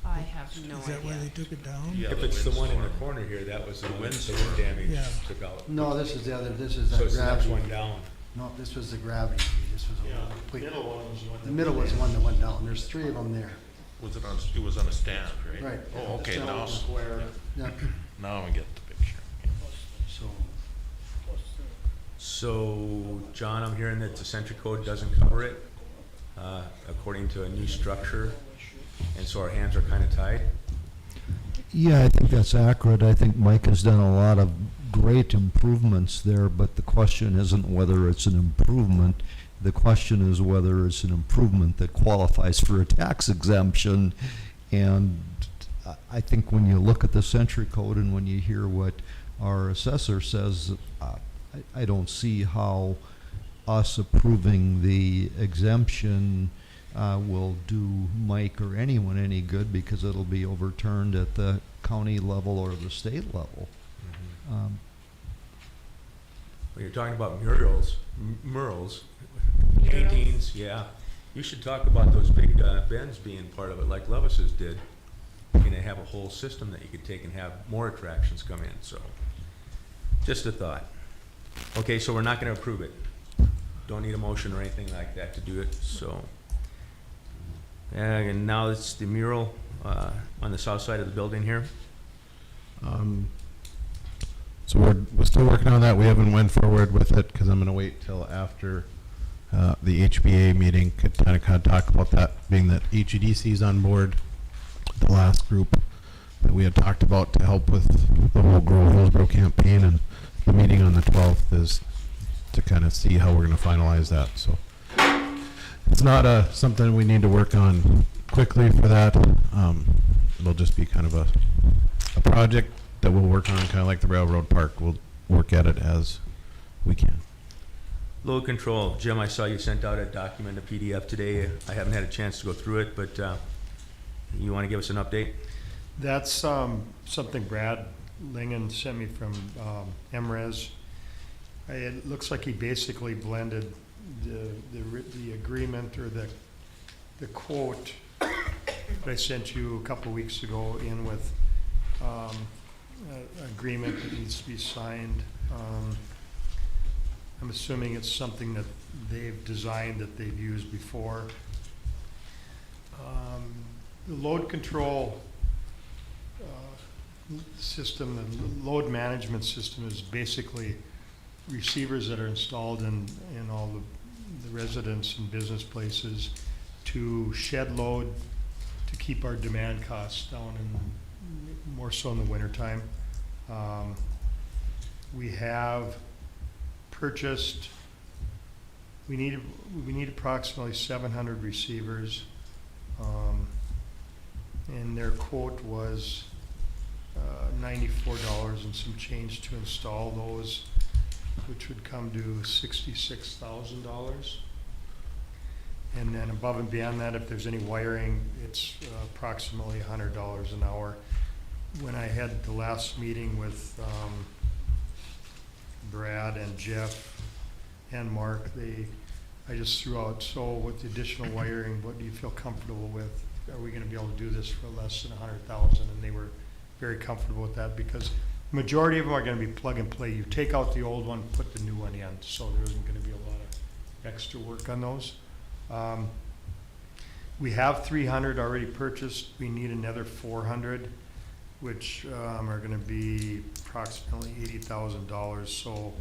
I have no Is that why idea. they took it down? Yeah, If the it's the one in the windstorm. corner here, that was the one that the windstorm. wind damage Yeah. took out. No, this is the other, this is So that it's the next gravity. one down. No, this was the gravity feed, this was a Yeah, little the quick. middle one was the one. The middle was the one that went down, there's three of them there. It was on a stand, right? Right. Oh, okay, It's a now, little square. Yeah, now we get the picture. so, So, John, I'm hearing that the century code doesn't cover it, according to a new structure, and so our hands are kind of tied. Yeah, I think that's accurate. I think Mike has done a lot of great improvements there, but the question isn't whether it's an improvement. The question is whether it's an improvement that qualifies for a tax exemption. And I think when you look at the century code and when you hear what our assessor says, I don't see how us approving the exemption will do Mike or anyone any good, because it'll be overturned at the county level or the state level. When you're talking about murals, paintings, yeah. You should talk about those big bends being part of it, like Levis's did. You're gonna have a whole system that you could take and have more attractions come in, so. Just a thought. Okay, so we're not gonna approve it. Don't need a motion or anything like that to do it, so. And now it's the mural on the south side of the building here. So we're still working on that. We haven't went forward with it because I'm going to wait till after the HBA meeting could kind of talk about that, being that HEDC is on board, the last group that we had talked about to help with the whole Grow Hillsboro campaign, and the meeting on the 12th is to kind of see how we're going to finalize that. So it's not something we need to work on quickly for that. It'll just be kind of a project that we'll work on, kind of like the railroad park. We'll work at it as we can. Load control. Jim, I saw you sent out a document, a PDF today. I haven't had a chance to go through it, but you want to give us an update? That's something Brad Lingen sent me from MRES. It looks like he basically blended the agreement, or the quote that I sent you a couple weeks ago in with agreement that needs to be signed. I'm assuming it's something that they've designed, that they've used before. The load control system, the load management system, is basically receivers that are installed in all the residence and business places to shed load, to keep our demand costs down, and more so in the wintertime. We have purchased, we need approximately 700 receivers, and their quote was $94 and some change to install those, which would come to $66,000. And then above and beyond that, if there's any wiring, it's approximately $100 an hour. When I had the last meeting with Brad and Jeff and Mark, I just threw out, so with the additional wiring, what do you feel comfortable with? Are we gonna be able to do this for less than $100,000? And they were very comfortable with that, because the majority of them are gonna be plug and play. You take out the old one, put the new one in, so there isn't gonna be a lot of extra work on those. We have 300 already purchased. We need another 400, which are going to be approximately $80,000. So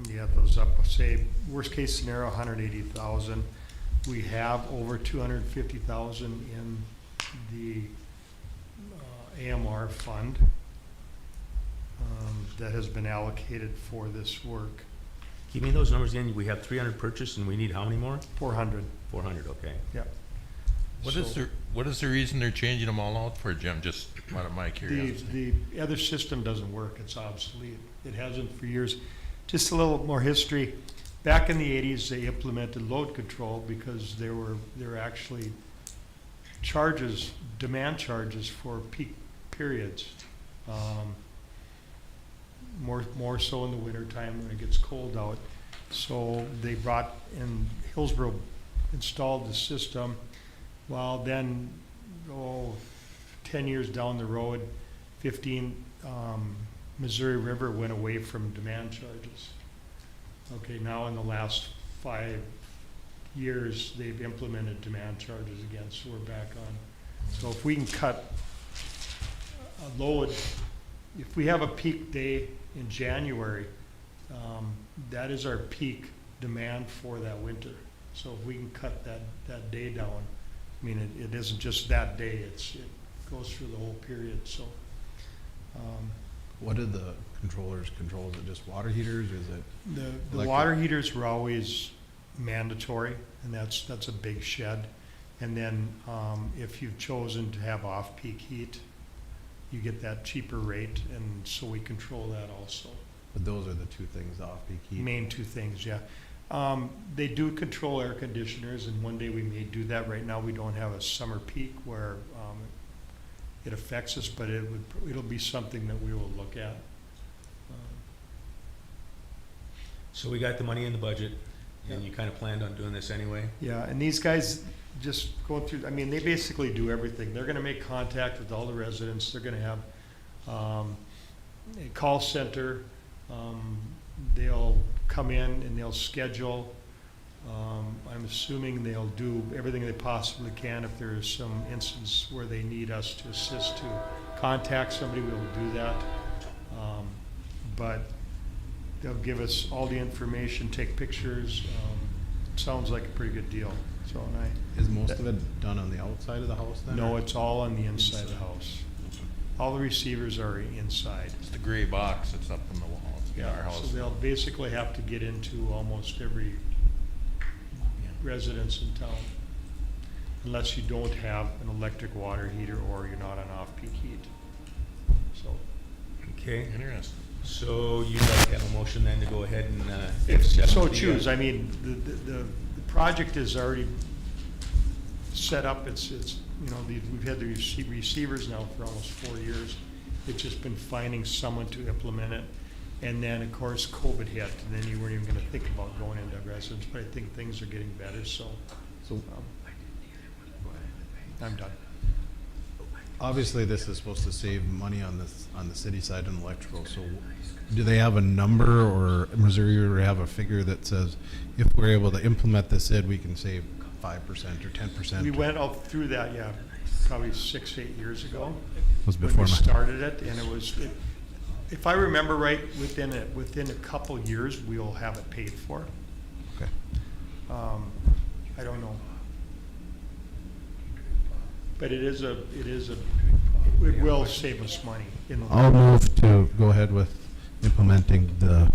you add those up, say worst case scenario, 180,000. We have over 250,000 in the AMR fund that has been allocated for this work. Give me those numbers again. We have 300 purchased, and we need how many more? 400. 400, okay. Yeah. What is the reason they're changing them all out for, Jim? Just out of my curiosity. The other system doesn't work. It's obsolete. It hasn't for years. Just a little more history. Back in the 80s, they implemented load control because there were actually charges, demand charges for peak periods. More so in the winter time when it gets cold out. So they brought in, Hillsboro installed the system. Well, then, 10 years down the road, 15, Missouri River went away from demand charges. Okay, now in the last 5 years, they've implemented demand charges again, so we're back on. So if we can cut a load, if we have a peak day in January, that is our peak demand for that winter. So if we can cut that day down, I mean, it isn't just that day, it goes through the whole period, so. What did the controllers control? Is it just water heaters? Is it The electric? water heaters were always mandatory, and that's a big shed. And then if you've chosen to have off-peak heat, you get that cheaper rate, and so we control that also. But those are the two things, the off-peak heat. Main two things, yeah. They do control air conditioners, and one day we may do that. Right now, we don't have a summer peak where it affects us, but it'll be something that we will look at. So we got the money in the budget, and you kind of planned on doing this anyway? Yeah, and these guys just going through, I mean, they basically do everything. They're gonna make contact with all the residents. They're gonna have a call center. They'll come in and they'll schedule. I'm assuming they'll do everything they possibly can. If there is some instance where they need us to assist to contact somebody, we'll do that. But they'll give us all the information, take pictures. Sounds like a pretty good deal. So, and Is most of it done on the outside of the house then? no, or- it's all on the inside of the house. All the receivers are inside. It's the gray box that's up in the wall. It's in our So house. they'll basically have to get into almost every residence in town. Unless you don't have an electric water heater or you're not on off-peak heat. So, Okay, Interesting. so you'd like to have a motion then to go ahead and if accept so the, choose, I mean, the project is already set up. It's, you know, we've had the receivers now for almost 4 years. It's just been finding someone to implement it. And then, of course, COVID hit, and then you weren't even gonna think about going into residence, but I think things are getting better, so. I'm done. Obviously, this is supposed to save money on this, on the city side and electrical, so do they have a number, or Missouri or have a figure that says, if we're able to implement this we can save 5% or 10%? We went out through that, yeah, probably 6, 8 years ago. Was When before we my, started it, and if I remember right, within a couple years, we'll have it paid for. okay. I don't know. But it will save us money in the long I'll run. move to go ahead with implementing the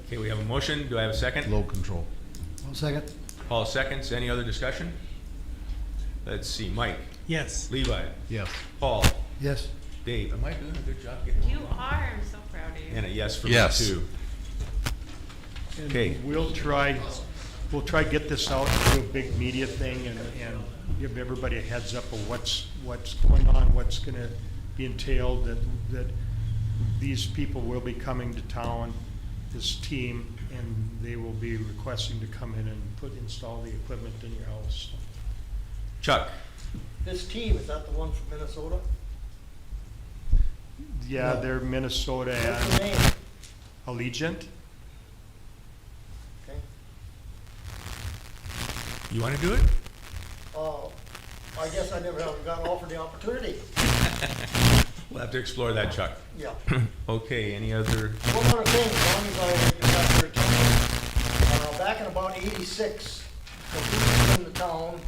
okay, we have a motion, do I have a second? load control. 1 second. Paul seconds, any other discussion? Let's see, Mike, Yes. Levi, Yes. Paul, Yes. Dave, am I doing a good job getting? You are, I'm so proud of you. And a yes for me Yes. too. And Okay. we'll try get this out, do a big media thing and give everybody a heads up of what's going on, what's gonna be entailed, that these people will be coming to town, this team, and they will be requesting to come in and install the equipment in your house. Chuck, This team, is that the one from Minnesota? Yeah, No. they're Minnesota What's the and name? Allegiant. Okay. you wanna do it? I guess I never got offered the opportunity. We'll have to explore that, Chuck. Yeah. Okay, any other, One other thing, as long as I got your attention, back in about '86, Caboose in the town,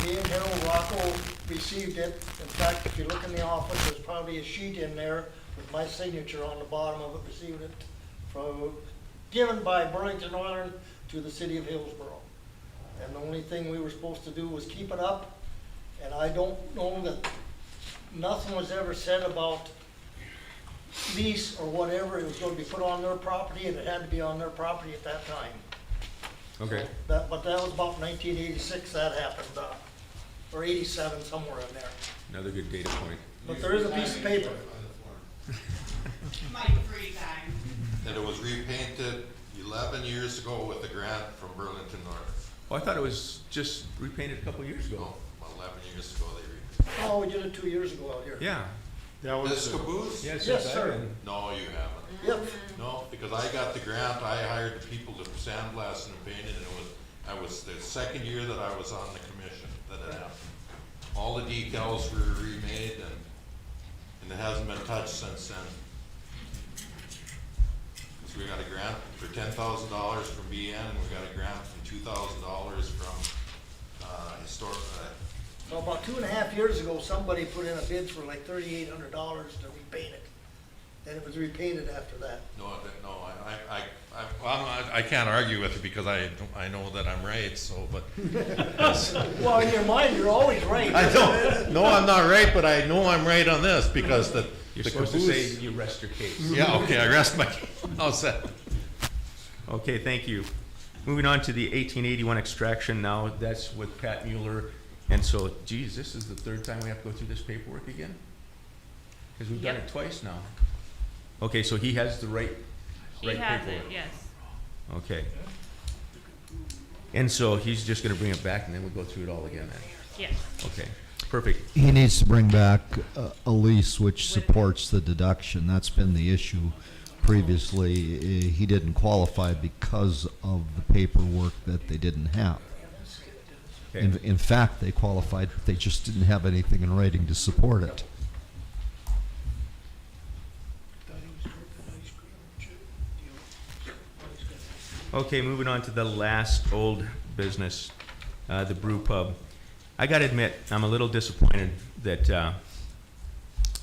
me and Harold Rocco received it. In fact, if you look in the office, there's probably a sheet in there with my signature on the bottom of it, received it given by Burlington Northern to the city of Hillsboro. And the only thing we were supposed to do was keep it up, and I don't know that nothing was ever said about lease or whatever. It was gonna be put on their property, and it had to be on their property at that time. okay, But that was about 1986 that happened, or 87, somewhere in there. another good data point. But there is a piece of paper. My free time. And it was repainted 11 years ago with a grant from Burlington North. Oh, I thought it was just repainted a couple years ago. No, 11 years ago they repainted. Oh, we did it 2 years ago out here. Yeah, That was This Caboose? yes, Yes, yes, sir. No, you haven't. Yep. No, because I got the grant, I hired the people to sandblast and paint it, and I was the second year that I was on the commission that it happened. All the decals were remade and it hasn't been touched since then. So we got a grant for $10,000 from BN, and we got a grant from $2,000 from, historic, So about 2.5 years ago, somebody put in a bid for like $3,800 to repaint it. And it was repainted after that. I can't argue with you because I know that I'm right, so, but. Well, in your mind, you're always right. I don't, no, I'm not right, but I know I'm right on this because You're The supposed to say Caboose. you rest your case. Yeah, okay, I rest my, how's that? Okay, thank you. Moving on to the 1881 extraction now, that's with Pat Mueller. And so, geez, this is the third time we have to go through this paperwork again? Because we've done Yep. it twice now. Okay, so he has the right He right has it, paperwork. yes. Okay. And so he's just gonna bring it back and then we'll go through it all again then? Yes. Okay, perfect. He needs to bring back a lease which supports the deduction. That's been the issue previously. He didn't qualify because of the paperwork that they didn't have. Okay. In fact, they qualified, but they just didn't have anything in writing to support it. Okay, moving on to the last old business, the Brew Pub. I gotta admit, I'm a little disappointed that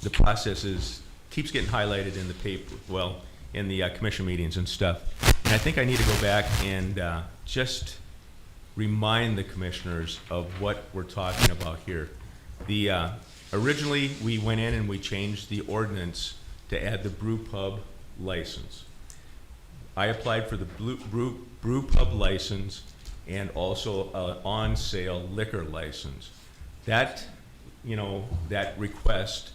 the process keeps getting highlighted in the paper, well, in the commission meetings and stuff. And I think I need to go back and just remind the commissioners of what we're talking about here. Originally, we went in and we changed the ordinance to add the Brew Pub license. I applied for the Brew Pub license and also an on-sale liquor license. That, that request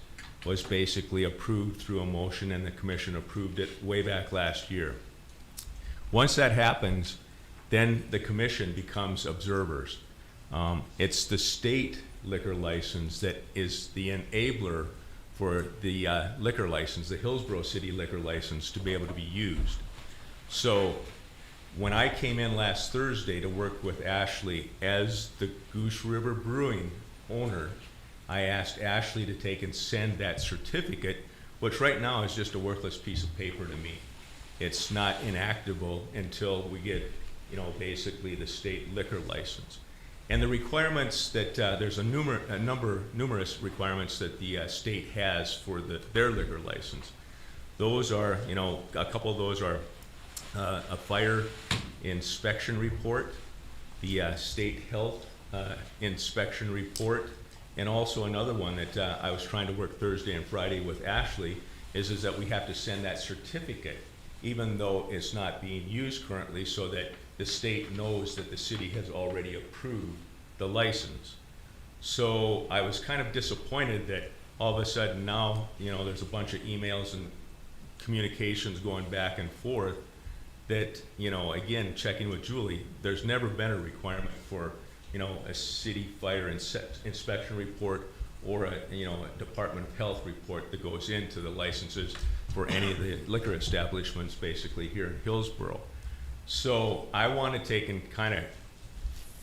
was basically approved through a motion and the commission approved it way back last year. Once that happens, then the commission becomes observers. It's the state liquor license that is the enabler for the liquor license, the Hillsboro City liquor license, to be able to be used. So when I came in last Thursday to work with Ashley as the Goose River Brewing owner, I asked Ashley to take and send that certificate, which right now is just a worthless piece of paper to me. It's not enactable until we get, basically the state liquor license. And the requirements that, there's numerous requirements that the state has for their liquor license. Those are, a couple of those are a fire inspection report, the state health inspection report, and also another one that I was trying to work Thursday and Friday with Ashley is that we have to send that certificate, even though it's not being used currently, so that the state knows that the city has already approved the license. So I was kind of disappointed that all of a sudden now, there's a bunch of emails and communications going back and forth that, again, checking with Julie, there's never been a requirement for, a city fire inspection report or a Department of Health report that goes into the licenses for any of the liquor establishments basically here in Hillsboro. So I want to take and kind of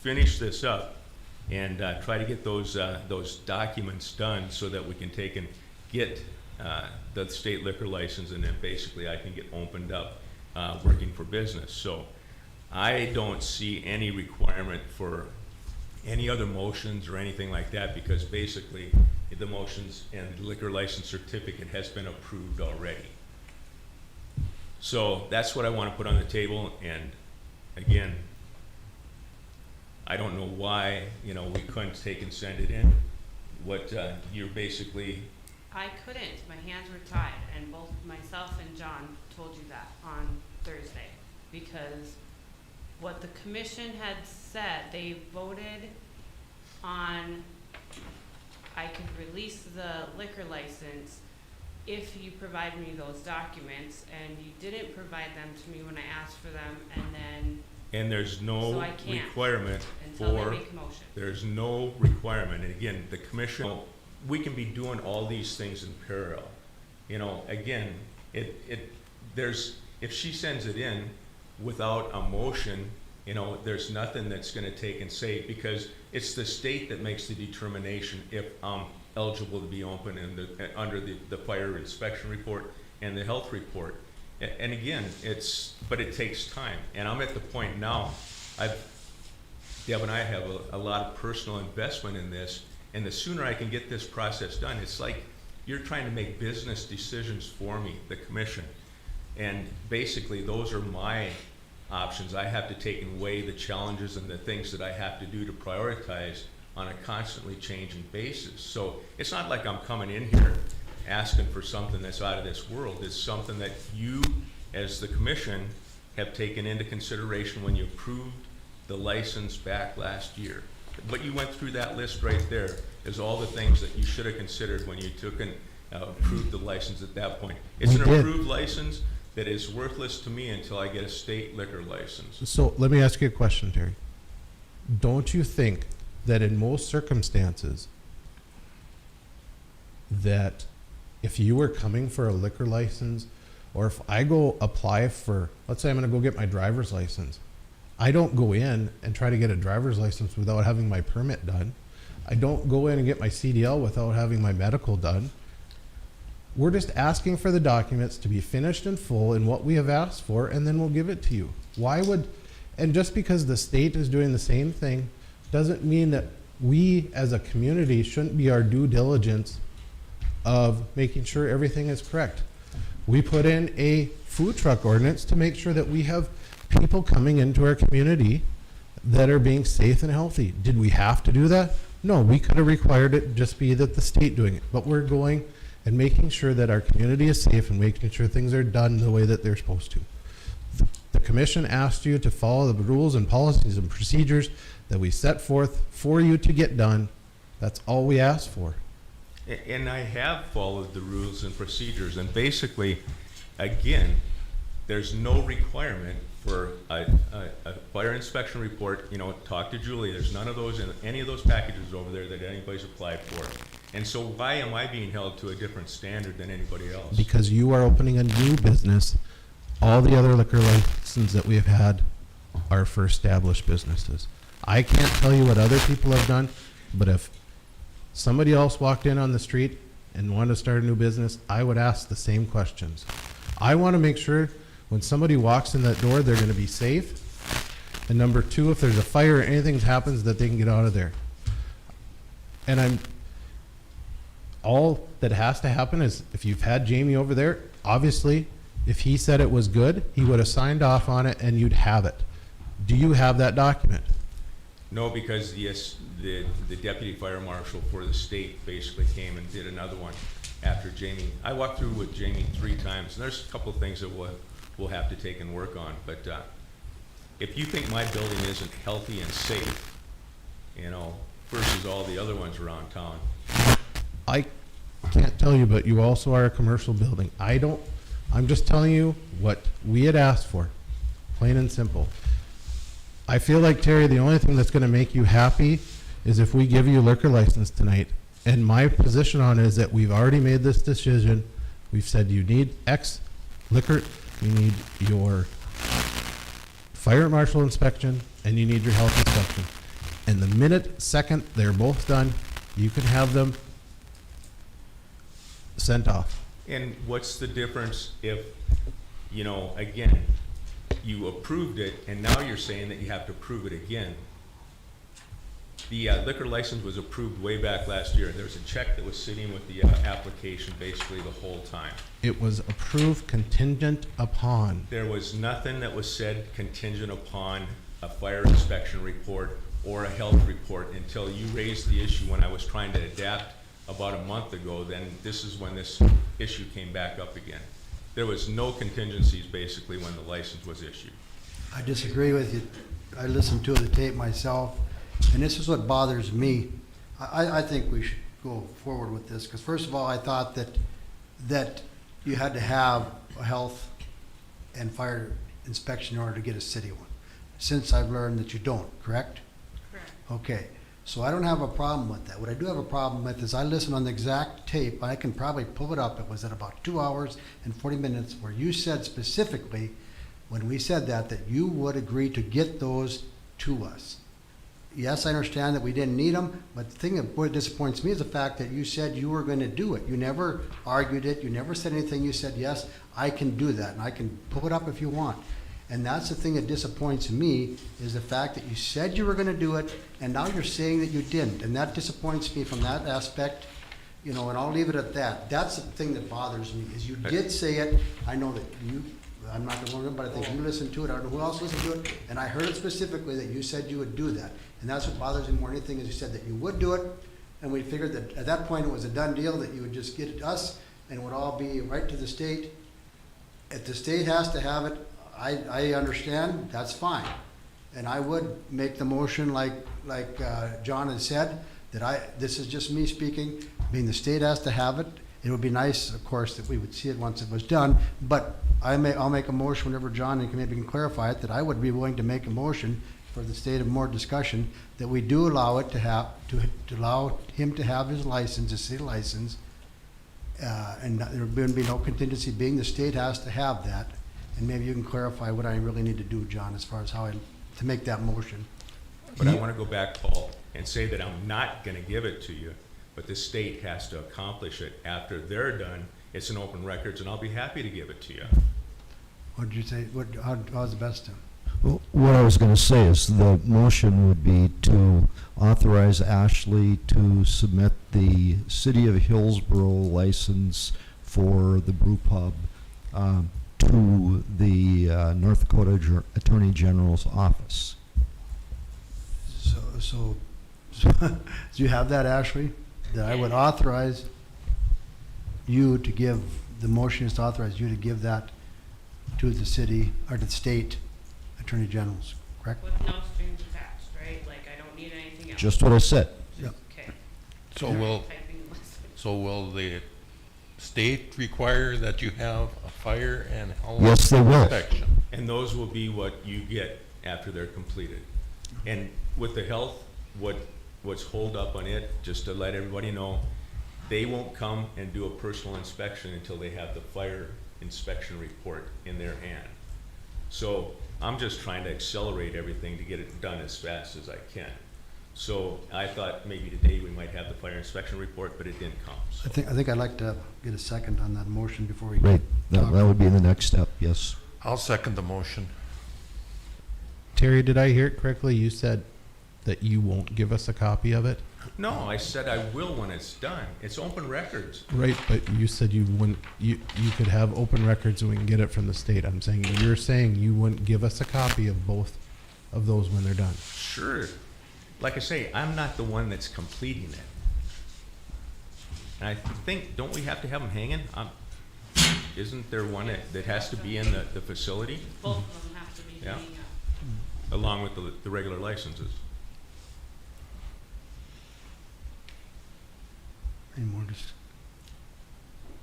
finish this up and try to get those documents done so that we can take and get the state liquor license, and then basically I can get opened up working for business. So I don't see any requirement for any other motions or anything like that, because basically the motions and the liquor license certificate has been approved already. So that's what I want to put on the table, and again, I don't know why, we couldn't take and send it in. What you're basically... I couldn't. My hands were tied, and both myself and John told you that on Thursday, because what the commission had said, they voted on, I could release the liquor license if you provide me those documents, and you didn't provide them to me when I asked for them, and then And there's So no I can't requirement until they for, make a motion. there's no requirement, and again, the commission, we can be doing all these things in parallel. Again, if she sends it in without a motion, there's nothing that's gonna take and say, because it's the state that makes the determination if I'm eligible to be open under the fire inspection report and the health report. And again, but it takes time, and I'm at the point now, Deb and I have a lot of personal investment in this, and the sooner I can get this process done, it's like you're trying to make business decisions for me, the commission. And basically, those are my options. I have to take and weigh the challenges and the things that I have to do to prioritize on a constantly changing basis. So it's not like I'm coming in here asking for something that's out of this world. It's something that you, as the commission, have taken into consideration when you approved the license back last year. What you went through that list right there is all the things that you should have considered when you took and approved the license at that point. It's We an did. approved license that is worthless to me until I get a state liquor license. So let me ask you a question, Terry. Don't you think that in most circumstances that if you were coming for a liquor license, or if I go apply for, let's say I'm gonna go get my driver's license, I don't go in and try to get a driver's license without having my permit done. I don't go in and get my CDL without having my medical done. We're just asking for the documents to be finished in full in what we have asked for, and then we'll give it to you. Why would, and just because the state is doing the same thing, doesn't mean that we as a community shouldn't be our due diligence of making sure everything is correct. We put in a food truck ordinance to make sure that we have people coming into our community that are being safe and healthy. Did we have to do that? No, we could have required it just be that the state doing it, but we're going and making sure that our community is safe and making sure things are done the way that they're supposed to. The commission asked you to follow the rules and policies and procedures that we set forth for you to get done. That's all we asked for. And I have followed the rules and procedures, and basically, again, there's no requirement for a fire inspection report. You know, talk to Julie, there's none of those in any of those packages over there that anybody's applied for. And so why am I being held to a different standard than anybody else? Because you are opening a new business. All the other liquor licenses that we have had are for established businesses. I can't tell you what other people have done, but if somebody else walked in on the street and wanted to start a new business, I would ask the same questions. I want to make sure when somebody walks in that door, they're going to be safe. And number two, if there's a fire or anything happens, that they can get out of there. And all that has to happen is if you've had Jamie over there, obviously, if he said it was good, he would have signed off on it and you'd have it. Do you have that document? No, because yes, the deputy fire marshal for the state basically came and did another one after Jamie. I walked through with Jamie 3 times, and there's a couple of things that we'll have to take and work on. But if you think my building isn't healthy and safe, you know, versus all the other ones around town. I can't tell you, but you also are a commercial building. I'm just telling you what we had asked for, plain and simple. I feel like, Terry, the only thing that's going to make you happy is if we give you a liquor license tonight. And my position on it is that we've already made this decision. We've said you need X liquor, you need your fire marshal inspection, and you need your health inspection. And the second they're both done, you can have them sent off. And what's the difference if, you know, again, you approved it and now you're saying that you have to approve it again? The liquor license was approved way back last year. There was a check that was sitting with the application basically the whole time. It was approved contingent upon. There was nothing that was said contingent upon a fire inspection report or a health report until you raised the issue when I was trying to adapt about a month ago. Then this is when this issue came back up again. There was no contingencies basically when the license was issued. I disagree with you. I listened to the tape myself, and this is what bothers me. I think we should go forward with this, because first of all, I thought that you had to have a health and fire inspection in order to get a city one. Since I've learned that you don't, correct? Correct. Okay, so I don't have a problem with that. What I do have a problem with is I listened on the exact tape. I can probably pull it up. It was at about 2 hours and 40 minutes where you said specifically, when we said that you would agree to get those to us. Yes, I understand that we didn't need them, but the thing that disappoints me is the fact that you said you were going to do it. You never argued it. You never said anything. You said, yes, I can do that, and I can pull it up if you want. And that's the thing that disappoints me, is the fact that you said you were going to do it, and now you're saying that you didn't. And that disappoints me from that aspect, you know, and I'll leave it at that. That's the thing that bothers me, is you did say it. I know that you, I'm not the one, but I think you listened to it. I don't know who else listened to it. And I heard it specifically that you said you would do that. And that's what bothers me more than anything, is you said that you would do it. And we figured that at that point it was a done deal, that you would just get it to us, and it would all be right to the state. If the state has to have it, I understand, that's fine. And I would make the motion like John has said, that this is just me speaking, being the state has to have it. It would be nice, of course, that we would see it once it was done, but I'll make a motion whenever John maybe can clarify it, that I would be willing to make a motion for the state of more discussion, that we do allow it to allow him to have his license, his city license, and there would be no contingency, being the state has to have that. And maybe you can clarify what I really need to do, John, as far as to make that motion. But I want to go back, Paul, and say that I'm not going to give it to you, but the state has to accomplish it after they're done. It's an open records, and I'll be happy to give it to you. What did you say? How's the best? Well, what I was going to say is the motion would be to authorize Ashley to submit the City of Hillsboro license for the brew pub to the North Dakota Attorney General's office. So do you have that, Ashley? That I would authorize you to give, the motion is to authorize you to give that to the city, or to the state attorney generals, correct? With no strings attached, right? Like, I don't need anything else. Just what I said. Yep. Okay. So will the state require that you have a fire and health Yes, they will. inspection? And those will be what you get after they're completed. And with the health, what's hold up on it, just to let everybody know, they won't come and do a personal inspection until they have the fire inspection report in their hand. So I'm just trying to accelerate everything to get it done as fast as I can. So I thought maybe today we might have the fire inspection report, but it didn't come. So. I think I'd like to get a second on that motion before we. Right, talk. that would be the next step, yes. I'll second the motion. Terry, did I hear it correctly? You said that you won't give us a copy of it? No, I said I will when it's done. It's open records. Right, but you said you wouldn't, you could have open records and we can get it from the state. I'm saying, you're saying you wouldn't give us a copy of both of those when they're done. Sure. Like I say, I'm not the one that's completing it. And I think, don't we have to have them hanging? Isn't there one that has to be in the facility? Both of them have to be Yeah. hanging up. Along with the regular licenses. Any more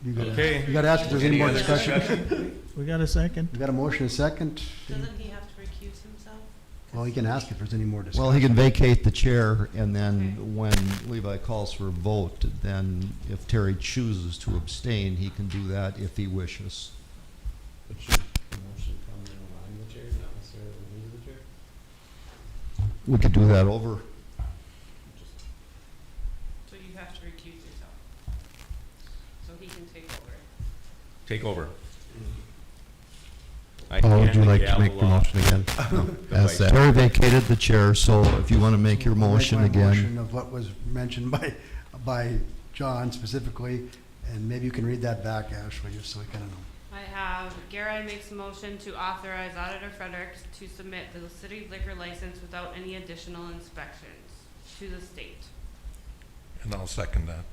you gotta, Okay. You gotta ask if there's any more other discussion. We got a second? We got a motion, a second. Doesn't he have to recuse himself? Well, he can ask if there's any more discussion. Well, he can vacate the chair, and then when Levi calls for a vote, then if Terry chooses to abstain, he can do that if he wishes. But should the motion come in around the chair, not necessarily leave the chair? We could do that over. So you have to recuse yourself. So he can take over. Take over. Paul, would you like to make your motion again? As that. Terry vacated the chair, so if you want to make your motion Make my again. motion of what was mentioned by John specifically, and maybe you can read that back, Ashley, just so we kind of know. I have, Garai makes a motion to authorize Auditor Fredericks to submit the city's liquor license without any additional inspections to the state. And I'll second that.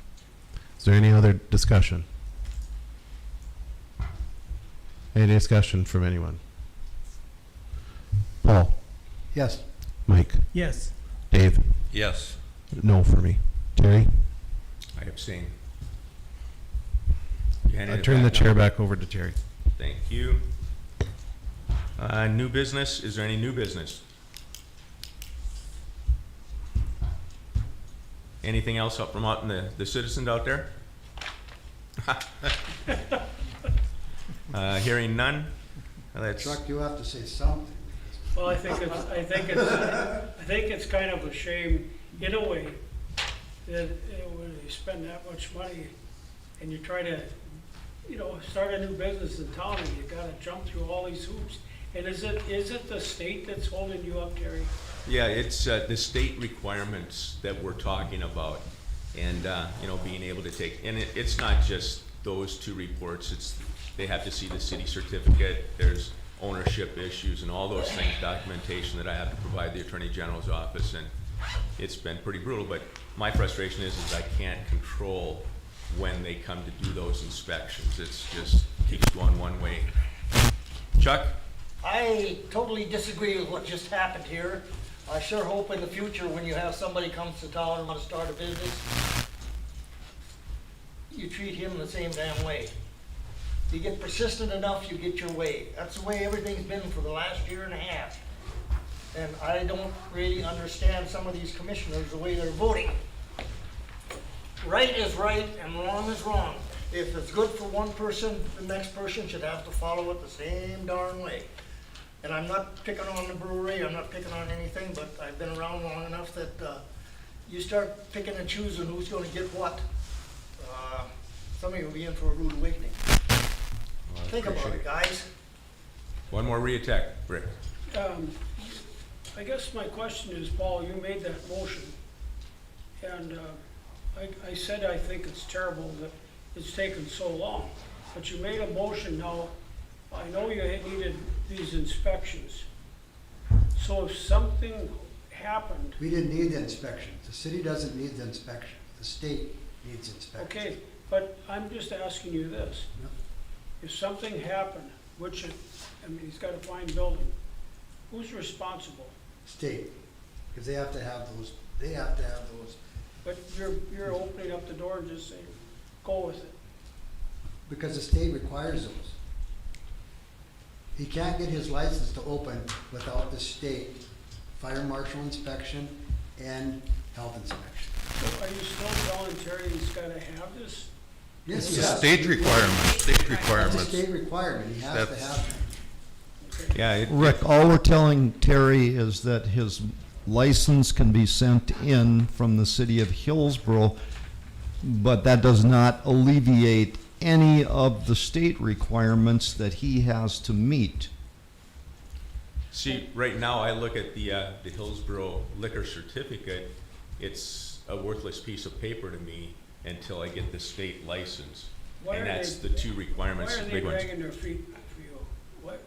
Is there any other discussion? Any discussion from anyone? Paul? Yes. Mike? Yes. Dave? Yes. No for me. Terry? I abstain. You handed I it turn the back chair now? back over to Terry. Thank you. New business, is there any new business? Anything else up from out in the citizens out there? Hearing none, let's, Chuck, you have to say something. Well, I think it's kind of a shame, in a way, that when you spend that much money and you try to, start a new business in town and you gotta jump through all these hoops. And is it the state that's holding you up, Terry? yeah, it's the state requirements that we're talking about. And, being able to take, and it's not just those two reports, they have to see the city certificate, there's ownership issues and all those things, documentation that I have to provide the Attorney General's office, and it's been pretty brutal, but my frustration is I can't control when they come to do those inspections. It's just keeps going one way. Chuck? I totally disagree with what just happened here. I sure hope in the future, when you have somebody comes to town and want to start a business, you treat him the same damn way. You get persistent enough, you get your way. That's the way everything's been for the last year and a half. And I don't really understand some of these commissioners, the way they're voting. Right is right and wrong is wrong. If it's good for one person, the next person should have to follow it the same darn way. And I'm not picking on the brewery, I'm not picking on anything, but I've been around long enough that you start picking and choosing who's gonna get what. Some of you will be in for a rude awakening. Well, I Think about appreciate it, guys. One more reattack, Rick. I guess my question is, Paul, you made that motion, and I said I think it's terrible that it's taken so long, but you made a motion now. I know you had needed these inspections, so if something happened, We didn't need the inspections. The city doesn't need the inspection. The state needs inspection. okay, but I'm just asking you this. Yep. If something happened, which it, I mean, he's got a fine building, who's responsible? State, because they have to have those, But you're opening up the door and just saying, go with it. because the state requires those. He can't get his license to open without the state fire marshal inspection and health inspection. So are you still telling Terry he's gotta have this? Yes, It's he a has. state requirement, state It's a requirements. state requirement. He has to That's- have them. Yeah, Rick, all we're telling Terry is that his license can be sent in from the city of Hillsboro, but that does not alleviate any of the state requirements that he has to meet. see, right now, I look at the Hillsboro liquor certificate, it's a worthless piece of paper to me until I get the state license. Why And are that's they- the two requirements, Why are the they big ones. dragging their feet for you? What,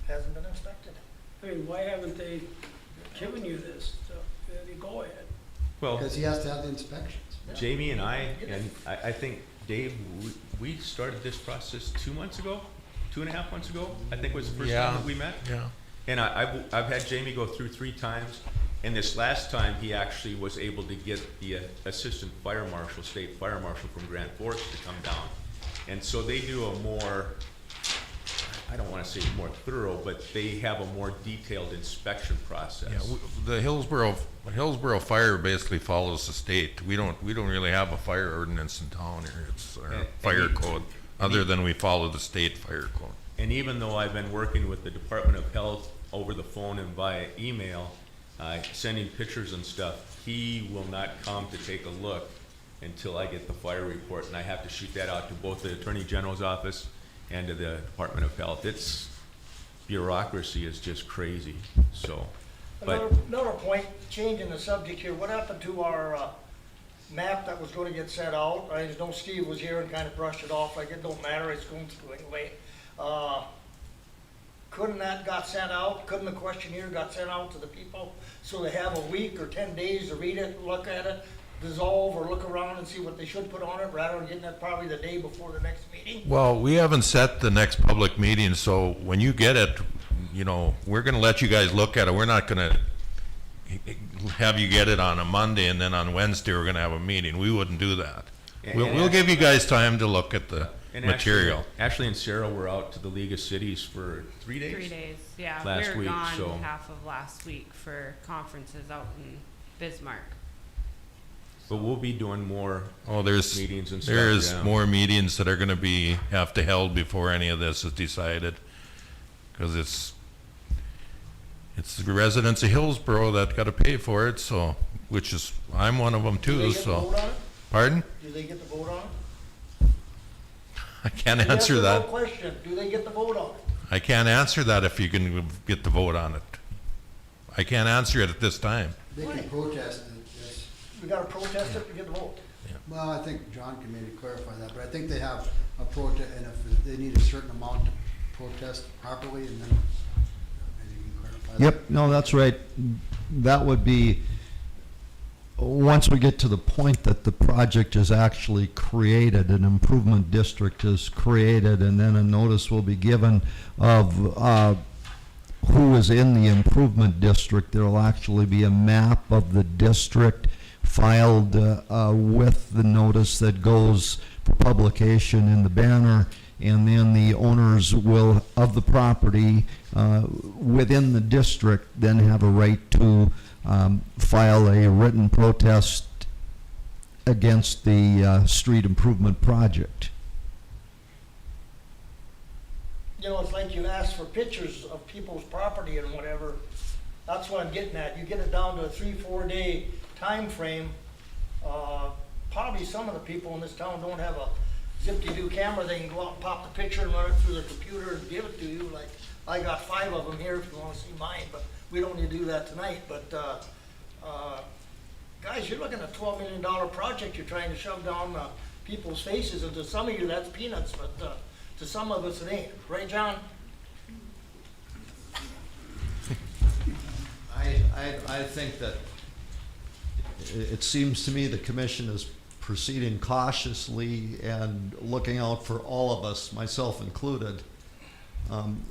Hasn't been inspected. I mean, why haven't they given you this? So, go ahead. Well, Because he has to have the inspections. Jamie and I think, Dave, we started this process 2 months ago, 2.5 months ago, I think was the first time that we met. Yeah. And I've had Jamie go through 3 times, and this last time, he actually was able to get the assistant fire marshal, state fire marshal from Grand Forks to come down. And so they do a more, I don't wanna say more thorough, but they have a more detailed inspection process. Yeah, the Hillsboro Fire basically follows the state. We don't really have a fire ordinance in town here. It's our And fire he- code, other than we follow the state fire code. And even though I've been working with the Department of Health over the phone and via email, sending pictures and stuff, he will not come to take a look until I get the fire report, and I have to shoot that out to both the Attorney General's office and to the Department of Health. It's, bureaucracy is just crazy, so, but, Another point, changing the subject here, what happened to our map that was gonna get sent out? I just know Steve was here and kind of brushed it off, like it don't matter, it's going through anyway. Couldn't that got sent out, couldn't the questionnaire got sent out to the people, so they have a week or 10 days to read it, look at it, dissolve or look around and see what they should put on it, rather than getting that probably the day before the next meeting? Well, we haven't set the next public meeting, so when you get it, we're gonna let you guys look at it. We're not gonna have you get it on a Monday and then on Wednesday we're gonna have a meeting. We wouldn't do that. We'll give you guys time to look at the and material. Ashley and Sarah were out to the League of Cities for 3 days? 3 days, yeah. Last We were week, gone so- half of last week for conferences out in Bismarck. But we'll be doing more Oh, there's meetings and stuff, there's yeah. more meetings that are gonna have to held before any of this is decided. Cause it's the residents of Hillsboro that gotta pay for it, so, I'm one of them Do they too, get to so. vote on it? Pardon? Do they get to vote on it? I can't Yes answer or no that. question, do they get to vote on it? I can't answer that if you can get the vote on it. I can't answer it at this time. They can protest it, yes. We gotta protest it to get the vote. Well, I think John can maybe clarify that, but I think they have a protest, and if they need a certain amount to protest properly, and then maybe you can clarify that. Yep, no, that's right. That would be once we get to the point that the project is actually created, an improvement district is created, and then a notice will be given of who is in the improvement district, there will actually be a map of the district filed with the notice that goes for publication in the banner, and then the owners will, of the property within the district, then have a right to file a written protest against the street improvement project. You know, it's like you ask for pictures of people's property and whatever. That's what I'm getting at. You get it down to a 3-4 day time frame. Probably some of the people in this town don't have a zip-de-doo camera. They can go out and pop the picture and run it through their computer and give it to you. Like, I got 5 of them here if you want to see mine, but we don't need to do that tonight. But guys, you're looking at a $12 million project you're trying to shove down people's faces, and to some of you that's peanuts, but to some of us it ain't. Right, John? I think that it seems to me the commission is proceeding cautiously and looking out for all of us, myself included.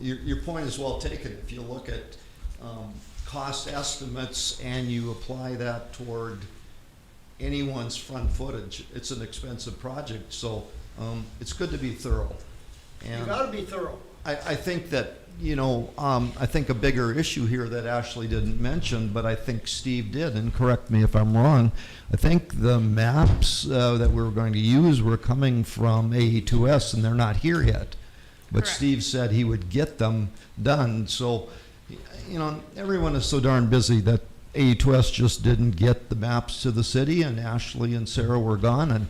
Your point is well taken. If you look at cost estimates and you apply that toward anyone's front footage, it's an expensive project, so it's good to be thorough. You And gotta be thorough. I think that, you know, I think a bigger issue here that Ashley didn't mention, but I think Steve did, and correct me if I'm wrong, I think the maps that we were going to use were coming from AE2S, and they're not here yet. But Correct. Steve said he would get them done, so, you know, everyone is so darn busy that AE2S just didn't get the maps to the city, and Ashley and Sarah were gone, and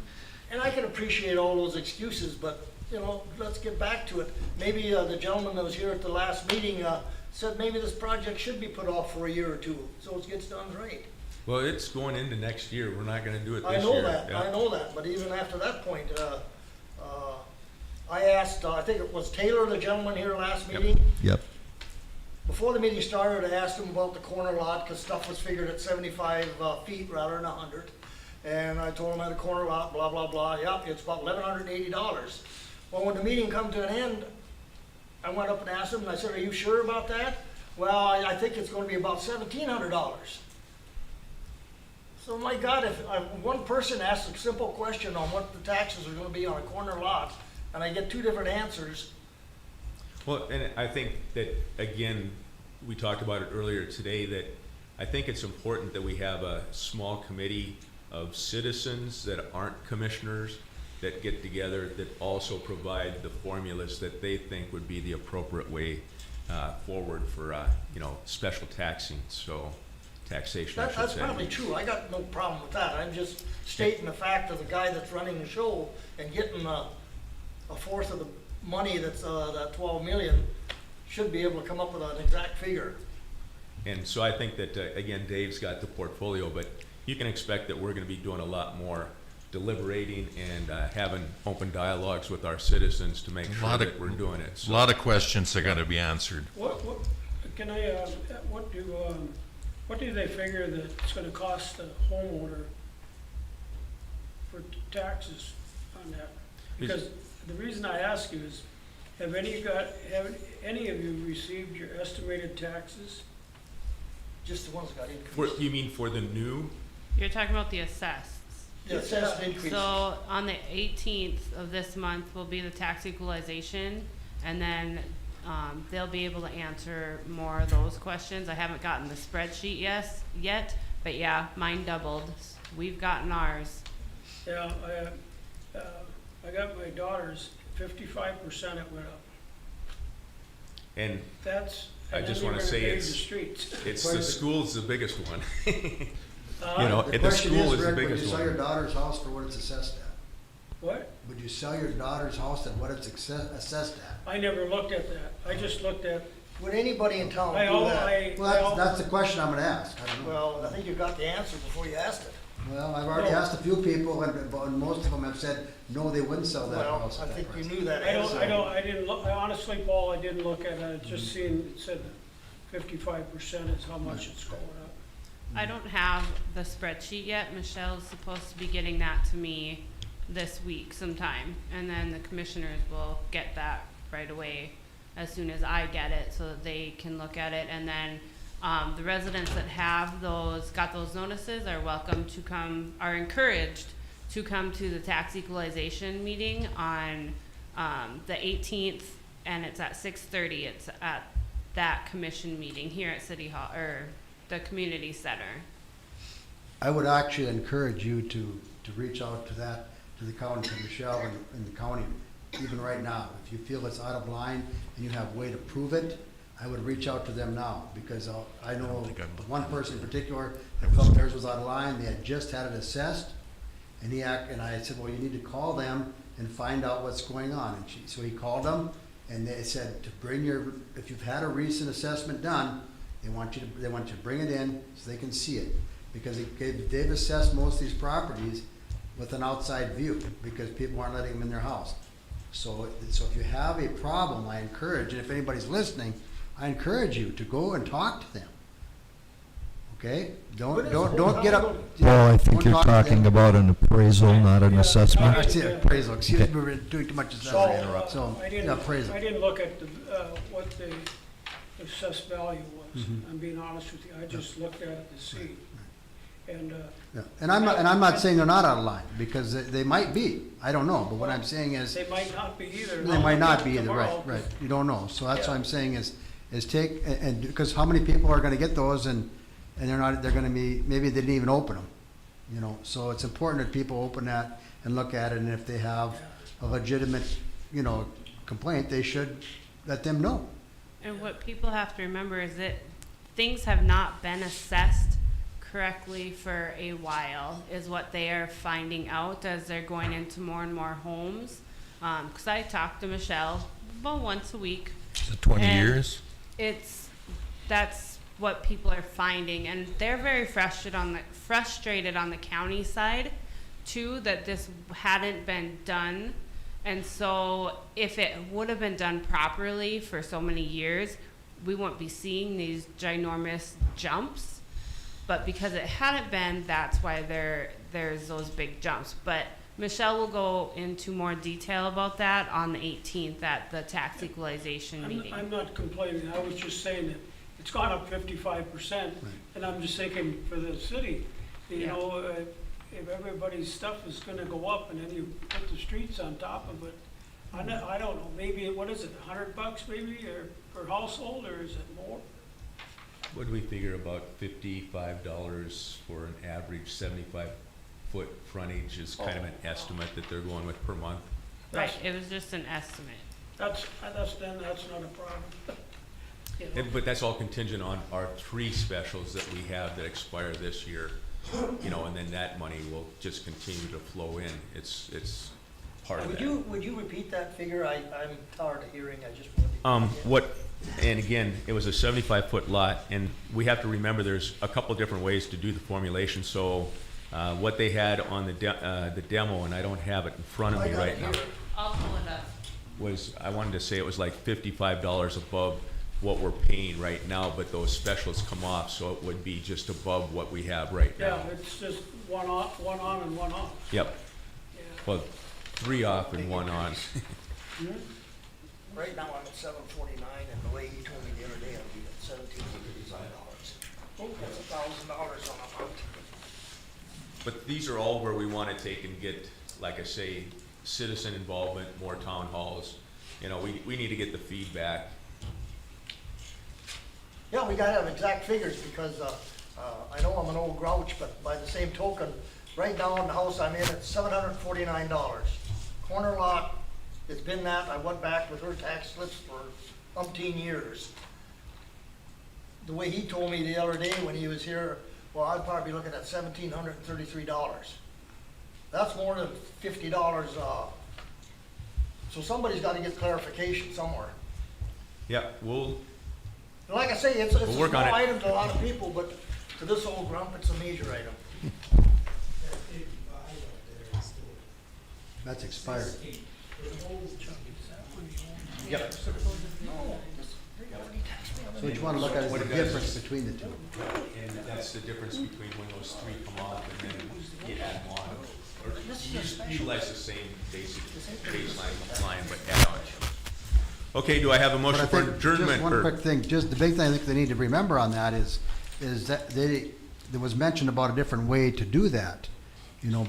And I can appreciate all those excuses, but, you know, let's get back to it. Maybe the gentleman that was here at the last meeting said maybe this project should be put off for a year or two, so it gets done right. Well, it's going into next year. We're not gonna do it I this know year. that, Yeah. I know that, but even after that point, I asked, I think it was Taylor, the gentleman here last Yep. meeting. yep. Before the meeting started, I asked him about the corner lot, because stuff was figured at 75 feet rather than 100. And I told him I had a corner lot, blah, blah, blah, yep, it's about $1,180. Well, when the meeting come to an end, I went up and asked him, and I said, are you sure about that? Well, I think it's gonna be about $1,700. So my God, if one person asks a simple question on what the taxes are gonna be on a corner lot, and I get 2 different answers, Well, and I think that, again, we talked about it earlier today, that I think it's important that we have a small committee of citizens that aren't commissioners that get together that also provide the formulas that they think would be the appropriate way forward for, you know, special taxing, so taxation, I should that's say. probably true, I got no problem with that, I'm just stating the fact of the guy that's running the show and getting a fourth of the money that's, that 12 million, should be able to come up with an exact figure. And so I think that, again, Dave's got the portfolio, but you can expect that we're gonna be doing a lot more deliberating and having open dialogues with our citizens to make sure that we're doing it. A So- lot of questions that gotta be answered. What do they figure that it's gonna cost the homeowner for taxes on that? Because the reason I ask you is, have any of you received your estimated taxes? Just the ones that got increased. You mean for the new? You're talking about the assessed. The assessed increase. So on the 18th of this month will be the tax equalization, and then they'll be able to answer more of those questions. I haven't gotten the spreadsheet yet, but yeah, mine doubled. We've gotten ours. Yeah, I got my daughter's 55% it went up. And That's. I and just then wanna you're say pave it's- the streets. it's, the school's the biggest one. Uh, You know, The the question school is the Rick, would you biggest sell your one. daughter's house for what it's assessed at? What? Would you sell your daughter's house at what it's assessed at? I never looked at that. I just looked at, Would anybody in town I, do al- that? I, Well, that's the question I'm gonna ask. I don't know. Well, I think you got the answer before you asked it. Well, I've already No. asked a few people, and most of them have said, no, they wouldn't sell that Well, house I at that think you price. knew that I answer. didn't look, honestly, Paul, I didn't look at it. I just seen, it said 55% is how much it's going up. I don't have the spreadsheet yet. Michelle's supposed to be getting that to me this week sometime. And then the commissioners will get that right away as soon as I get it so that they can look at it. And then the residents that have got those notices are welcome to come, are encouraged to come to the tax equalization meeting on the 18th, and it's at 6:30. It's at that commission meeting here at City Hall, or the community center. I would actually encourage you to reach out to the county, to Michelle and the county, even right now. If you feel it's out of line and you have a way to prove it, I would reach out to them now, because I know one person in particular that felt theirs was out of line. They had just had it assessed, and I said, well, you need to call them and find out what's going on. And so he called them, and they said to bring if you've had a recent assessment done, they want you to bring it in so they can see it, because they've assessed most of these properties with an outside view because people aren't letting them in their house. So if you have a problem, I encourage, and if anybody's listening, I encourage you to go and talk to them. Okay? Don't get up. Well, I think don't you're talk to talking them. about an appraisal, not an assessment. That's it, appraisal. Excuse Okay. me, we're doing too much So, assessment. So, I yeah, appraisal. didn't look at what the assessed value was. I'm being honest with you. I just looked at it to see. And, Yeah. And I'm not saying they're not out of line, because they might be. I don't know. But what I'm saying is, they might not be either. they might not be either, Tomorrow. right. You don't know. So that's what I'm saying is take, and because how many people are gonna get those and they're gonna be, maybe they didn't even open them, you know? So it's important that people open that and look at it, and if they have a legitimate, complaint, they should let them know. And what people have to remember is that things have not been assessed correctly for a while, is what they are finding out as they're going into more and more homes. Because I talk to Michelle about once a week. Is it 20 And years? That's what people are finding, and they're very frustrated on the county side too, that this hadn't been done. And so if it would have been done properly for so many years, we wouldn't be seeing these ginormous jumps. But because it hadn't been, that's why there's those big jumps. But Michelle will go into more detail about that on the 18th at the tax equalization meeting. I'm not complaining. I was just saying that it's gone up 55%, and I'm just thinking for the city, if everybody's stuff is gonna go up and then you put the streets on top of it, I don't know, maybe, what is it, $100 maybe, or per household, or is it more? What do we figure, about $55 for an average 75-foot frontage is kind of an estimate that they're going with per month? Right, it was just an estimate. That's not a problem. But that's all contingent on our 3 specials that we have that expire this year, and then that money will just continue to flow in. It's part of that. Would you repeat that figure? I'm tired of hearing, I just wanted to. And again, it was a 75-foot lot, and we have to remember there's a couple different ways to do the formulation. So what they had on the demo, and I don't have it in front of me right now, I'll pull it up. I wanted to say it was like $55 above what we're paying right now, but those specials come off, so it would be just above what we have right now. Yeah, it's just one on and one off. Yep. Yeah. Well, 3 off and 1 on. Right now, I'm at $749, and the lady told me the other day I'd be at $1,755. That's $1,000 on a month. But these are all where we want to take and get, like I say, citizen involvement, more town halls. We need to get the feedback. Yeah, we gotta have exact figures, because I know I'm an old grouch, but by the same token, right now in the house I'm in, it's $749. Corner lot, it's been that, I went back with her tax slips for umpteen years. The way he told me the other day when he was here, well, I'd probably be looking at $1,733. That's more than $50, so somebody's gotta get clarification somewhere. Yeah, And like I say, it's a We'll small work on it. item to a lot of people, but to this old grump, it's a major item. That's expired. Yep. So what you wanna look at is What the it does difference is- between the two. And that's the difference between when those three come off and then you add them on. Or utilize the same basic baseline line, but add on. Okay, do I have a But motion I for think, adjournment? just one or- quick thing, just the big thing I think they need to remember on that is that there was mention about a different way to do that,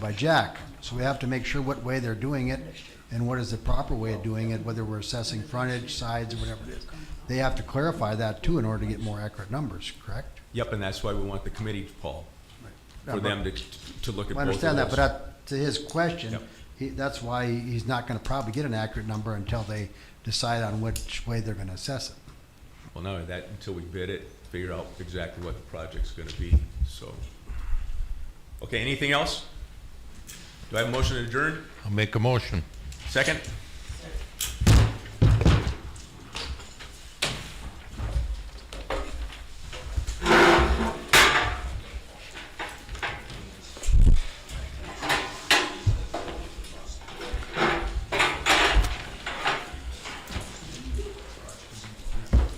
by Jack. So we have to make sure what way they're doing it and what is the proper way of doing it, whether we're assessing frontage, sides, or whatever it is. They have to clarify that too in order to get more accurate numbers, correct? Yep, and that's why we want the committee, Paul, Yeah, for but- them to look at both of those. I understand that, but to his question, Yep. that's why he's not gonna probably get an accurate number until they decide on which way they're gonna assess it. Well, not only that, until we bid it, figure out exactly what the project's gonna be, so. Okay, anything else? Do I have a motion to adjourn? I'll make a motion. Second?